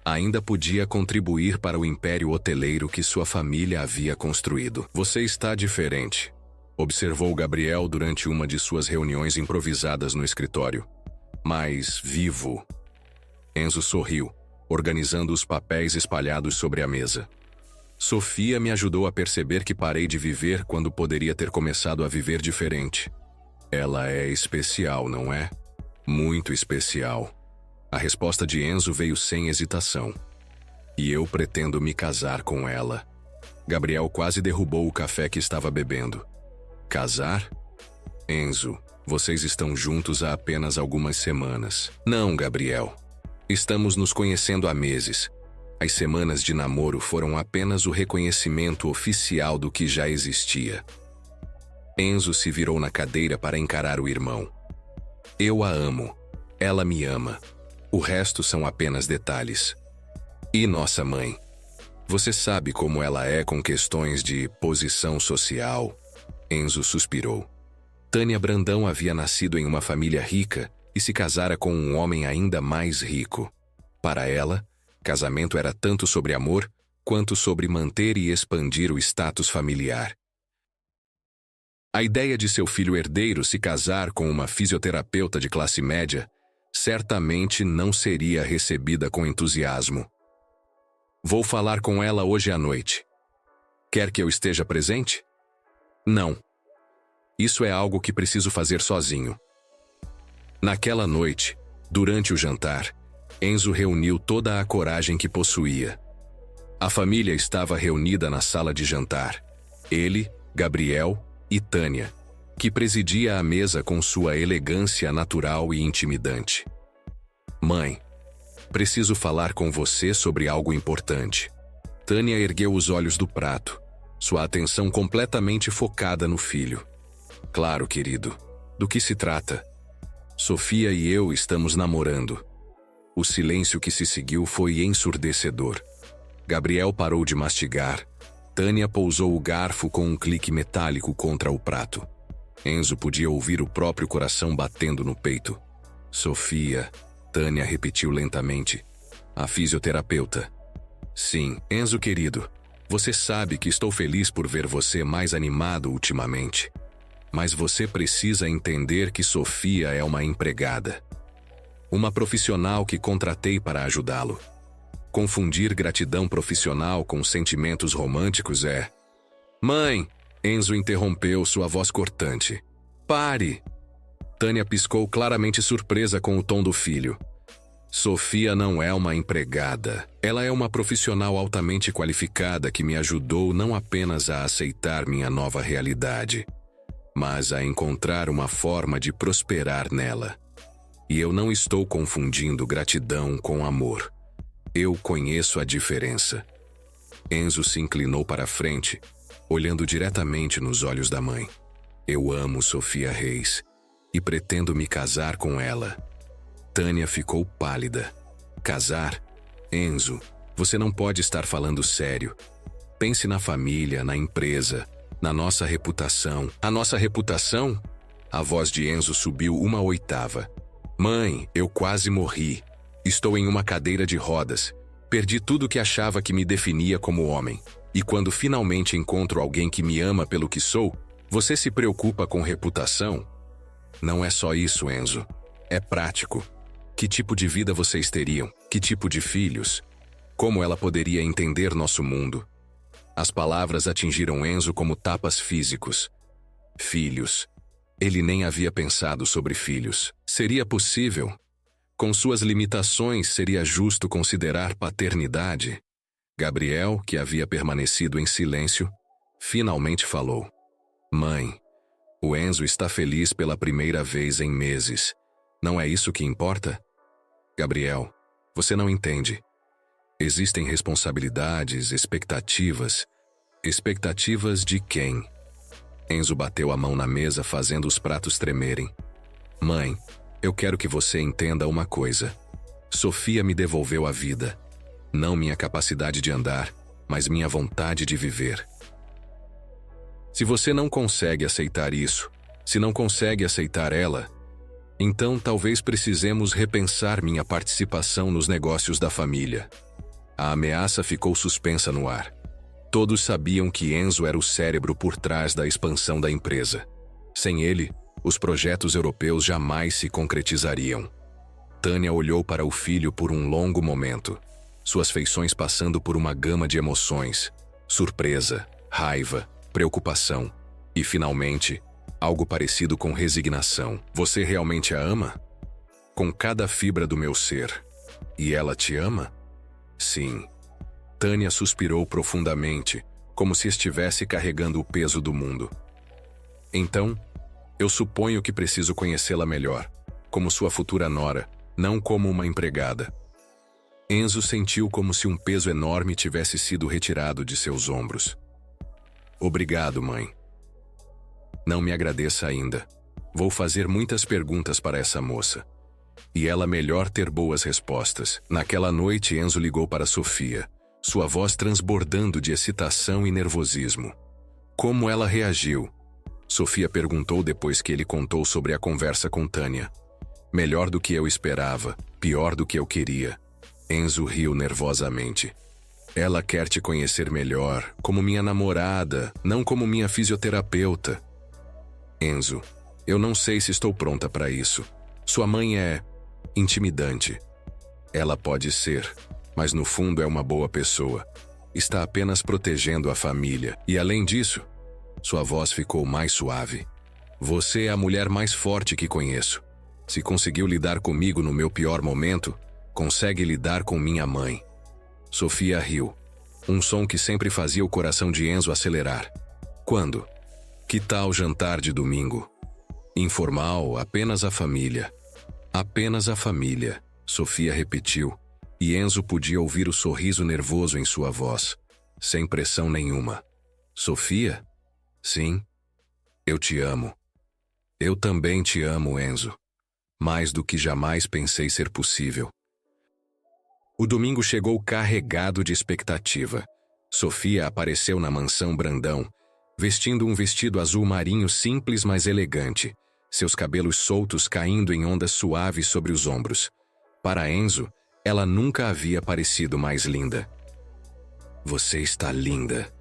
B: ainda podia contribuir para o império hoteleiro que sua família havia construído. Você está diferente, observou Gabriel durante uma de suas reuniões improvisadas no escritório. Mais vivo. Enzo sorriu, organizando os papéis espalhados sobre a mesa. Sofia me ajudou a perceber que parei de viver quando poderia ter começado a viver diferente. Ela é especial, não é? Muito especial. A resposta de Enzo veio sem hesitação. E eu pretendo me casar com ela. Gabriel quase derrubou o café que estava bebendo. Casar? Enzo, vocês estão juntos há apenas algumas semanas. Não, Gabriel. Estamos nos conhecendo há meses. As semanas de namoro foram apenas o reconhecimento oficial do que já existia. Enzo se virou na cadeira para encarar o irmão. Eu a amo. Ela me ama. O resto são apenas detalhes. E nossa mãe? Você sabe como ela é com questões de posição social? Enzo suspirou. Tânia Brandão havia nascido em uma família rica e se casara com um homem ainda mais rico. Para ela, casamento era tanto sobre amor quanto sobre manter e expandir o status familiar. A ideia de seu filho herdeiro se casar com uma fisioterapeuta de classe média certamente não seria recebida com entusiasmo. Vou falar com ela hoje à noite. Quer que eu esteja presente? Não. Isso é algo que preciso fazer sozinho. Naquela noite, durante o jantar, Enzo reuniu toda a coragem que possuía. A família estava reunida na sala de jantar. Ele, Gabriel e Tânia, que presidia a mesa com sua elegância natural e intimidante. Mãe, preciso falar com você sobre algo importante. Tânia ergueu os olhos do prato, sua atenção completamente focada no filho. Claro, querido. Do que se trata? Sofia e eu estamos namorando. O silêncio que se seguiu foi ensurdecedor. Gabriel parou de mastigar. Tânia pousou o garfo com um clique metálico contra o prato. Enzo podia ouvir o próprio coração batendo no peito. Sofia, Tânia repetiu lentamente. A fisioterapeuta. Sim, Enzo querido, você sabe que estou feliz por ver você mais animado ultimamente. Mas você precisa entender que Sofia é uma empregada. Uma profissional que contratei para ajudá-lo. Confundir gratidão profissional com sentimentos românticos é... Mãe! Enzo interrompeu, sua voz cortante. Pare! Tânia piscou, claramente surpresa com o tom do filho. Sofia não é uma empregada. Ela é uma profissional altamente qualificada que me ajudou não apenas a aceitar minha nova realidade, mas a encontrar uma forma de prosperar nela. E eu não estou confundindo gratidão com amor. Eu conheço a diferença. Enzo se inclinou para a frente, olhando diretamente nos olhos da mãe. Eu amo Sofia Reis e pretendo me casar com ela. Tânia ficou pálida. Casar? Enzo, você não pode estar falando sério. Pense na família, na empresa, na nossa reputação. A nossa reputação? A voz de Enzo subiu uma oitava. Mãe, eu quase morri. Estou em uma cadeira de rodas. Perdi tudo que achava que me definia como homem. E quando finalmente encontro alguém que me ama pelo que sou, você se preocupa com reputação? Não é só isso, Enzo. É prático. Que tipo de vida vocês teriam? Que tipo de filhos? Como ela poderia entender nosso mundo? As palavras atingiram Enzo como tapas físicos. Filhos. Ele nem havia pensado sobre filhos. Seria possível? Com suas limitações, seria justo considerar paternidade? Gabriel, que havia permanecido em silêncio, finalmente falou. Mãe, o Enzo está feliz pela primeira vez em meses. Não é isso que importa? Gabriel, você não entende. Existem responsabilidades, expectativas. Expectativas de quem? Enzo bateu a mão na mesa, fazendo os pratos tremerem. Mãe, eu quero que você entenda uma coisa. Sofia me devolveu a vida. Não minha capacidade de andar, mas minha vontade de viver. Se você não consegue aceitar isso, se não consegue aceitar ela, então talvez precisemos repensar minha participação nos negócios da família. A ameaça ficou suspensa no ar. Todos sabiam que Enzo era o cérebro por trás da expansão da empresa. Sem ele, os projetos europeus jamais se concretizariam. Tânia olhou para o filho por um longo momento, suas feições passando por uma gama de emoções: surpresa, raiva, preocupação e, finalmente, algo parecido com resignação. Você realmente a ama? Com cada fibra do meu ser. E ela te ama? Sim. Tânia suspirou profundamente, como se estivesse carregando o peso do mundo. Então, eu suponho que preciso conhecê-la melhor, como sua futura nora, não como uma empregada. Enzo sentiu como se um peso enorme tivesse sido retirado de seus ombros. Obrigado, mãe. Não me agradeça ainda. Vou fazer muitas perguntas para essa moça. E ela melhor ter boas respostas. Naquela noite, Enzo ligou para Sofia, sua voz transbordando de excitação e nervosismo. Como ela reagiu? Sofia perguntou depois que ele contou sobre a conversa com Tânia. Melhor do que eu esperava, pior do que eu queria. Enzo riu nervosamente. Ela quer te conhecer melhor, como minha namorada, não como minha fisioterapeuta. Enzo, eu não sei se estou pronta para isso. Sua mãe é intimidante. Ela pode ser, mas no fundo é uma boa pessoa. Está apenas protegendo a família. E além disso, sua voz ficou mais suave. Você é a mulher mais forte que conheço. Se conseguiu lidar comigo no meu pior momento, consegue lidar com minha mãe. Sofia riu. Um som que sempre fazia o coração de Enzo acelerar. Quando? Que tal jantar de domingo? Informal, apenas a família. Apenas a família, Sofia repetiu, e Enzo podia ouvir o sorriso nervoso em sua voz, sem pressão nenhuma. Sofia? Sim. Eu te amo. Eu também te amo, Enzo. Mais do que jamais pensei ser possível. O domingo chegou carregado de expectativa. Sofia apareceu na mansão Brandão, vestindo um vestido azul marinho simples, mas elegante, seus cabelos soltos caindo em ondas suaves sobre os ombros. Para Enzo, ela nunca havia parecido mais linda. Você está linda,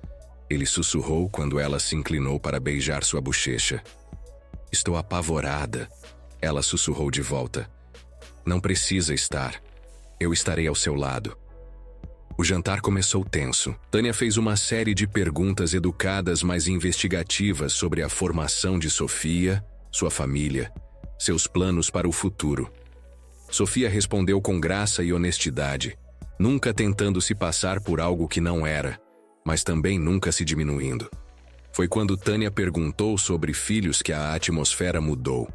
B: ele sussurrou quando ela se inclinou para beijar sua bochecha. Estou apavorada, ela sussurrou de volta. Não precisa estar. Eu estarei ao seu lado. O jantar começou tenso. Tânia fez uma série de perguntas educadas, mas investigativas sobre a formação de Sofia, sua família, seus planos para o futuro. Sofia respondeu com graça e honestidade, nunca tentando se passar por algo que não era, mas também nunca se diminuindo. Foi quando Tânia perguntou sobre filhos que a atmosfera mudou.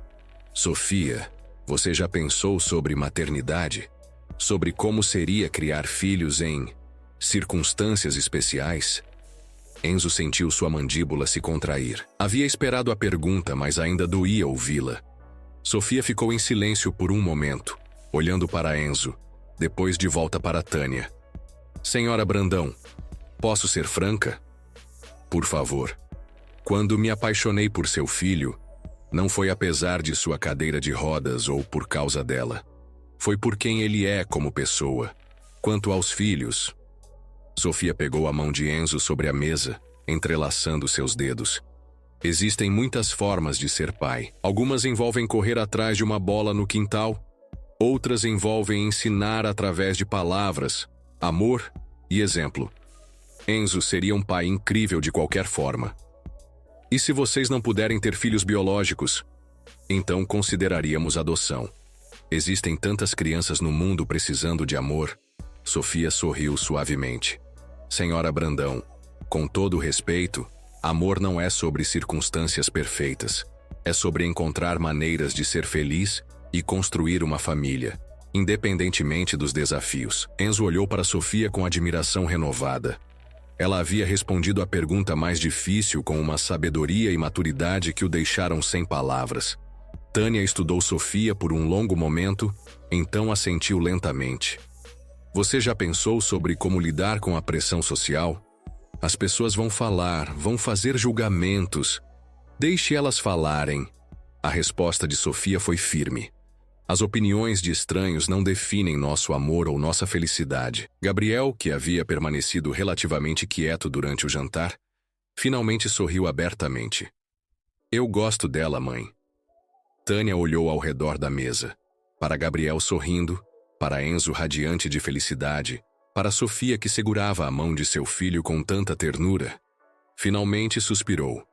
B: Sofia, você já pensou sobre maternidade? Sobre como seria criar filhos em circunstâncias especiais? Enzo sentiu sua mandíbula se contrair. Havia esperado a pergunta, mas ainda doía ouvi-la. Sofia ficou em silêncio por um momento, olhando para Enzo, depois de volta para Tânia. Senhora Brandão, posso ser franca? Por favor. Quando me apaixonei por seu filho, não foi apesar de sua cadeira de rodas ou por causa dela. Foi por quem ele é como pessoa. Quanto aos filhos... Sofia pegou a mão de Enzo sobre a mesa, entrelaçando seus dedos. Existem muitas formas de ser pai. Algumas envolvem correr atrás de uma bola no quintal. Outras envolvem ensinar através de palavras, amor e exemplo. Enzo seria um pai incrível de qualquer forma. E se vocês não puderem ter filhos biológicos, então consideraríamos adoção. Existem tantas crianças no mundo precisando de amor. Sofia sorriu suavemente. Senhora Brandão, com todo respeito, amor não é sobre circunstâncias perfeitas. É sobre encontrar maneiras de ser feliz e construir uma família, independentemente dos desafios. Enzo olhou para Sofia com admiração renovada. Ela havia respondido a pergunta mais difícil com uma sabedoria e maturidade que o deixaram sem palavras. Tânia estudou Sofia por um longo momento, então assentiu lentamente. Você já pensou sobre como lidar com a pressão social? As pessoas vão falar, vão fazer julgamentos. Deixe elas falarem. A resposta de Sofia foi firme. As opiniões de estranhos não definem nosso amor ou nossa felicidade. Gabriel, que havia permanecido relativamente quieto durante o jantar, finalmente sorriu abertamente. Eu gosto dela, mãe. Tânia olhou ao redor da mesa. Para Gabriel sorrindo, para Enzo radiante de felicidade, para Sofia que segurava a mão de seu filho com tanta ternura. Finalmente suspirou.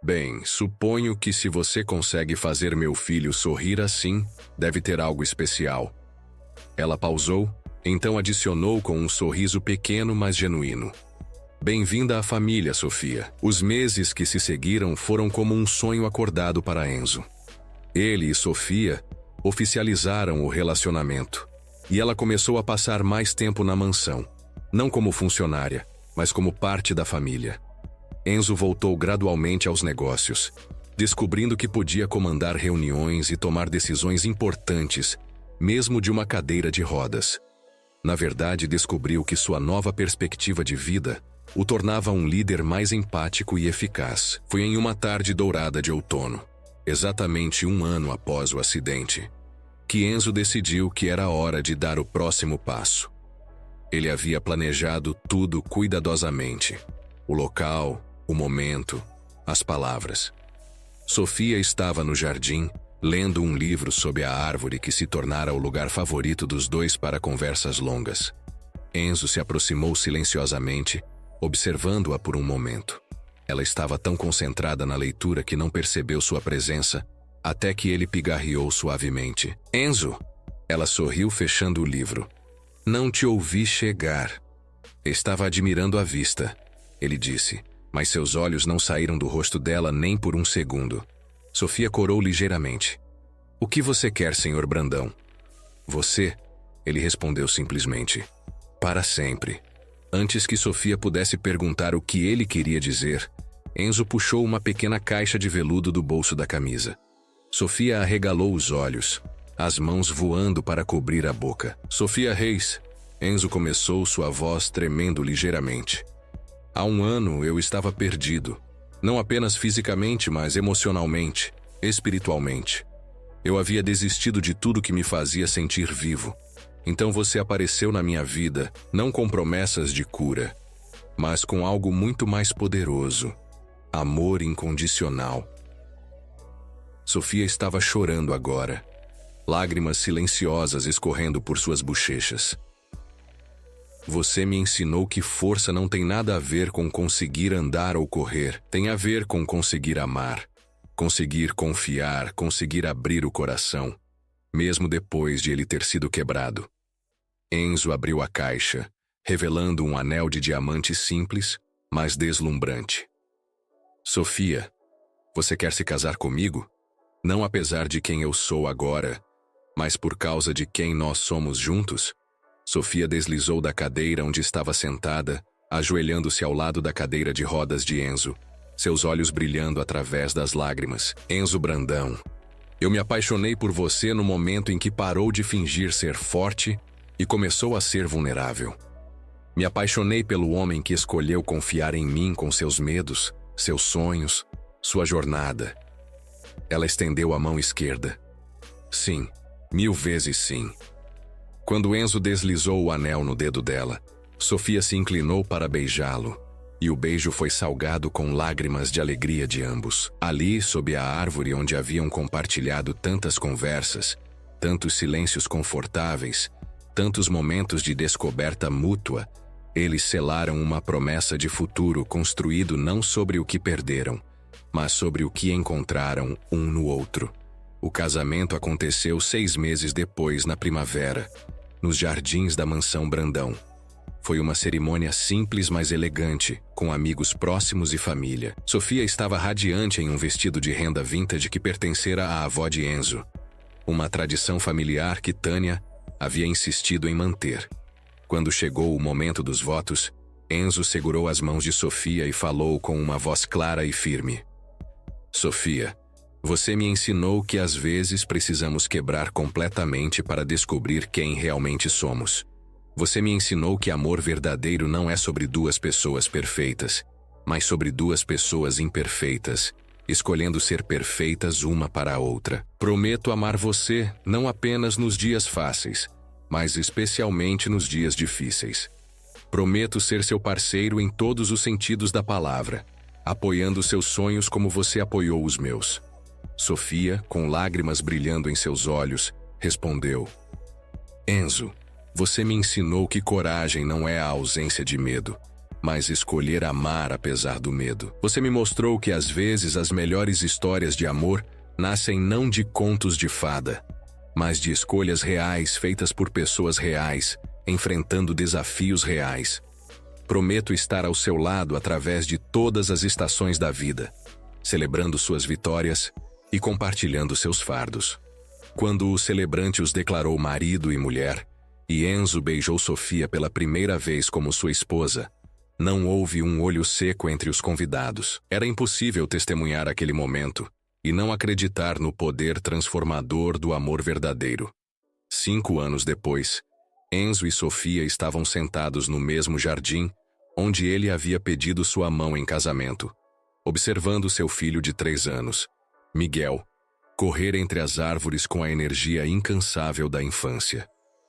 B: Bem, suponho que se você consegue fazer meu filho sorrir assim, deve ter algo especial. Ela pausou, então adicionou com um sorriso pequeno mas genuíno. Bem-vinda à família, Sofia. Os meses que se seguiram foram como um sonho acordado para Enzo. Ele e Sofia oficializaram o relacionamento. E ela começou a passar mais tempo na mansão, não como funcionária, mas como parte da família. Enzo voltou gradualmente aos negócios, descobrindo que podia comandar reuniões e tomar decisões importantes, mesmo de uma cadeira de rodas. Na verdade, descobriu que sua nova perspectiva de vida o tornava um líder mais empático e eficaz. Foi em uma tarde dourada de outono, exatamente um ano após o acidente, que Enzo decidiu que era hora de dar o próximo passo. Ele havia planejado tudo cuidadosamente. O local, o momento, as palavras. Sofia estava no jardim, lendo um livro sob a árvore que se tornara o lugar favorito dos dois para conversas longas. Enzo se aproximou silenciosamente, observando-a por um momento. Ela estava tão concentrada na leitura que não percebeu sua presença, até que ele pigarreou suavemente. Enzo! Ela sorriu fechando o livro. Não te ouvi chegar. Estava admirando a vista, ele disse, mas seus olhos não saíram do rosto dela nem por um segundo. Sofia corou ligeiramente. O que você quer, Sr. Brandão? Você? Ele respondeu simplesmente. Para sempre. Antes que Sofia pudesse perguntar o que ele queria dizer, Enzo puxou uma pequena caixa de veludo do bolso da camisa. Sofia arregalou os olhos, as mãos voando para cobrir a boca. Sofia Reis, Enzo começou, sua voz tremendo ligeiramente. Há um ano eu estava perdido, não apenas fisicamente, mas emocionalmente, espiritualmente. Eu havia desistido de tudo que me fazia sentir vivo. Então você apareceu na minha vida, não com promessas de cura, mas com algo muito mais poderoso: amor incondicional. Sofia estava chorando agora, lágrimas silenciosas escorrendo por suas bochechas. Você me ensinou que força não tem nada a ver com conseguir andar ou correr. Tem a ver com conseguir amar, conseguir confiar, conseguir abrir o coração, mesmo depois de ele ter sido quebrado. Enzo abriu a caixa, revelando um anel de diamante simples, mas deslumbrante. Sofia, você quer se casar comigo? Não apesar de quem eu sou agora, mas por causa de quem nós somos juntos? Sofia deslizou da cadeira onde estava sentada, ajoelhando-se ao lado da cadeira de rodas de Enzo, seus olhos brilhando através das lágrimas. Enzo Brandão, eu me apaixonei por você no momento em que parou de fingir ser forte e começou a ser vulnerável. Me apaixonei pelo homem que escolheu confiar em mim com seus medos, seus sonhos, sua jornada. Ela estendeu a mão esquerda. Sim, 1000 vezes sim. Quando Enzo deslizou o anel no dedo dela, Sofia se inclinou para beijá-lo, e o beijo foi salgado com lágrimas de alegria de ambos. Ali, sob a árvore onde haviam compartilhado tantas conversas, tantos silêncios confortáveis, tantos momentos de descoberta mútua, eles selaram uma promessa de futuro construído não sobre o que perderam, mas sobre o que encontraram um no outro. O casamento aconteceu 6 meses depois, na primavera, nos jardins da mansão Brandão. Foi uma cerimônia simples, mas elegante, com amigos próximos e família. Sofia estava radiante em um vestido de renda vintage que pertencera à avó de Enzo, uma tradição familiar que Tânia havia insistido em manter. Quando chegou o momento dos votos, Enzo segurou as mãos de Sofia e falou com uma voz clara e firme: Sofia, você me ensinou que às vezes precisamos quebrar completamente para descobrir quem realmente somos. Você me ensinou que amor verdadeiro não é sobre 2 pessoas perfeitas, mas sobre 2 pessoas imperfeitas, escolhendo ser perfeitas uma para a outra. Prometo amar você não apenas nos dias fáceis, mas especialmente nos dias difíceis. Prometo ser seu parceiro em todos os sentidos da palavra, apoiando seus sonhos como você apoiou os meus. Sofia, com lágrimas brilhando em seus olhos, respondeu: Enzo, você me ensinou que coragem não é a ausência de medo, mas escolher amar apesar do medo. Você me mostrou que às vezes as melhores histórias de amor nascem não de contos de fada, mas de escolhas reais feitas por pessoas reais, enfrentando desafios reais. Prometo estar ao seu lado através de todas as estações da vida, celebrando suas vitórias e compartilhando seus fardos. Quando o celebrante os declarou marido e mulher, e Enzo beijou Sofia pela primeira vez como sua esposa, não houve um olho seco entre os convidados. Era impossível testemunhar aquele momento e não acreditar no poder transformador do amor verdadeiro. 5 anos depois, Enzo e Sofia estavam sentados no mesmo jardim onde ele havia pedido sua mão em casamento, observando seu filho de 3 anos, Miguel, correr entre as árvores com a energia incansável da infância.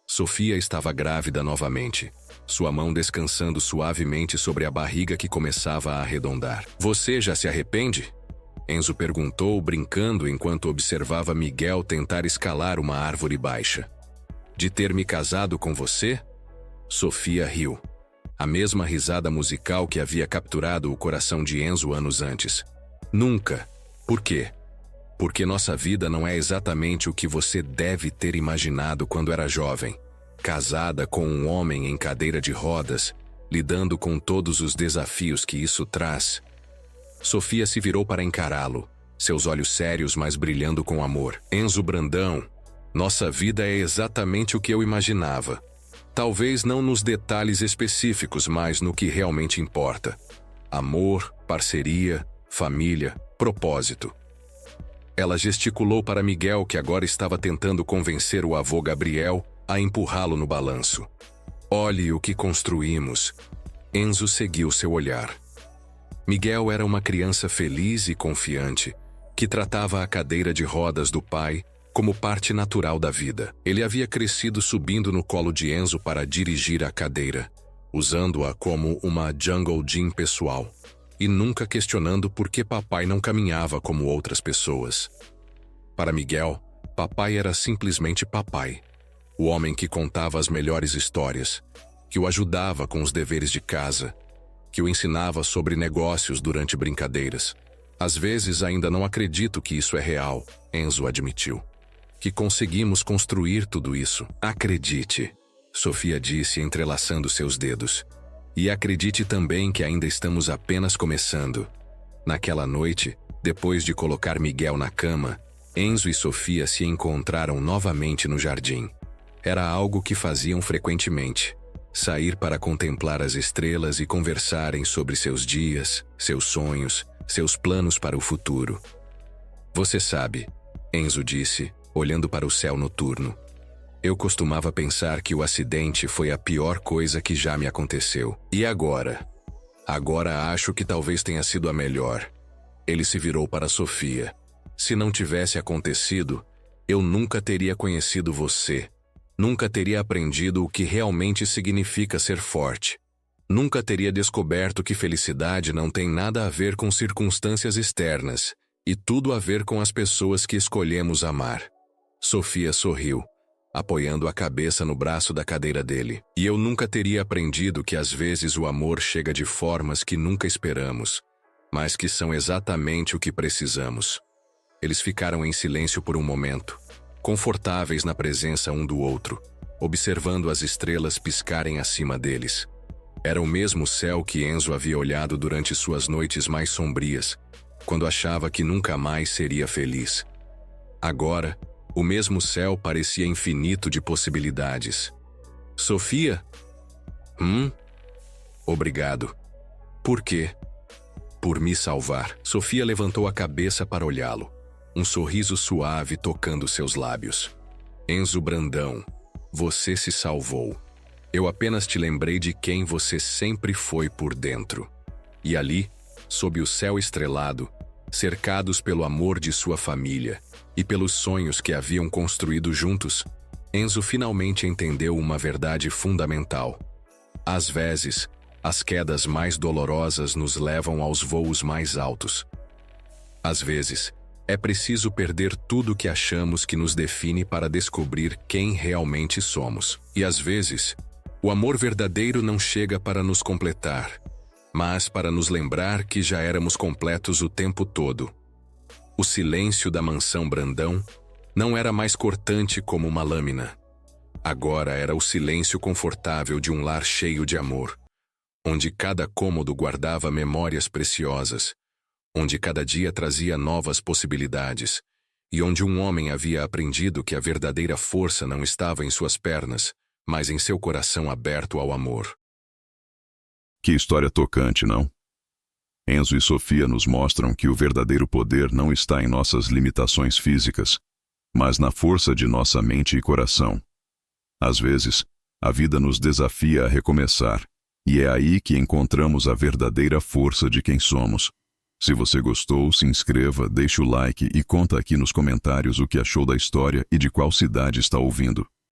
B: Sofia estava grávida novamente, sua mão descansando suavemente sobre a barriga que começava a arredondar. Você já se arrepende? Enzo perguntou, brincando enquanto observava Miguel tentar escalar uma árvore baixa. De ter me casado com você? Sofia riu. A mesma risada musical que havia capturado o coração de Enzo anos antes. Nunca. Por quê? Porque nossa vida não é exatamente o que você deve ter imaginado quando era jovem. Casada com um homem em cadeira de rodas, lidando com todos os desafios que isso traz. Sofia se virou para encará-lo, seus olhos sérios mas brilhando com amor. Enzo Brandão, nossa vida é exatamente o que eu imaginava. Talvez não nos detalhes específicos, mas no que realmente importa. Amor, parceria, família, propósito. Ela gesticulou para Miguel, que agora estava tentando convencer o avô Gabriel a empurrá-lo no balanço. Olhe o que construímos. Enzo seguiu seu olhar. Miguel era uma criança feliz e confiante, que tratava a cadeira de rodas do pai como parte natural da vida. Ele havia crescido subindo no colo de Enzo para dirigir a cadeira, usando-a como uma jungle gym pessoal, e nunca questionando por que papai não caminhava como outras pessoas. Para Miguel, papai era simplesmente papai, o homem que contava as melhores histórias, que o ajudava com os deveres de casa, que o ensinava sobre negócios durante brincadeiras. Às vezes ainda não acredito que isso é real, Enzo admitiu. Que conseguimos construir tudo isso. Acredite, Sofia disse entrelaçando seus dedos. E acredite também que ainda estamos apenas começando. Naquela noite, depois de colocar Miguel na cama, Enzo e Sofia se encontraram novamente no jardim. Era algo que faziam frequentemente. Sair para contemplar as estrelas e conversarem sobre seus dias, seus sonhos, seus planos para o futuro. Você sabe, Enzo disse, olhando para o céu noturno. Eu costumava pensar que o acidente foi a pior coisa que já me aconteceu. E agora? Agora acho que talvez tenha sido a melhor. Ele se virou para Sofia. Se não tivesse acontecido, eu nunca teria conhecido você. Nunca teria aprendido o que realmente significa ser forte. Nunca teria descoberto que felicidade não tem nada a ver com circunstâncias externas, e tudo a ver com as pessoas que escolhemos amar. Sofia sorriu, apoiando a cabeça no braço da cadeira dele. E eu nunca teria aprendido que às vezes o amor chega de formas que nunca esperamos, mas que são exatamente o que precisamos. Eles ficaram em silêncio por um momento, confortáveis na presença um do outro, observando as estrelas piscarem acima deles. Era o mesmo céu que Enzo havia olhado durante suas noites mais sombrias, quando achava que nunca mais seria feliz. Agora, o mesmo céu parecia infinito de possibilidades. Sofia? Obrigado. Por quê? Por me salvar. Sofia levantou a cabeça para olhá-lo, um sorriso suave tocando seus lábios. Enzo Brandão, você se salvou. Eu apenas te lembrei de quem você sempre foi por dentro. E ali, sob o céu estrelado, cercados pelo amor de sua família e pelos sonhos que haviam construído juntos, Enzo finalmente entendeu uma verdade fundamental. Às vezes, as quedas mais dolorosas nos levam aos voos mais altos. Às vezes, é preciso perder tudo que achamos que nos define para descobrir quem realmente somos. E às vezes, o amor verdadeiro não chega para nos completar, mas para nos lembrar que já éramos completos o tempo todo. O silêncio da mansão Brandão não era mais cortante como uma lâmina. Agora era o silêncio confortável de um lar cheio de amor, onde cada cômodo guardava memórias preciosas, onde cada dia trazia novas possibilidades, e onde um homem havia aprendido que a verdadeira força não estava em suas pernas, mas em seu coração aberto ao amor.
A: Que história tocante, não? Enzo e Sofia nos mostram que o verdadeiro poder não está em nossas limitações físicas, mas na força de nossa mente e coração. Às vezes, a vida nos desafia a recomeçar, e é aí que encontramos a verdadeira força de quem somos. Se você gostou, se inscreva, deixe o like e conta aqui nos comentários o que achou da história e de qual cidade está ouvindo.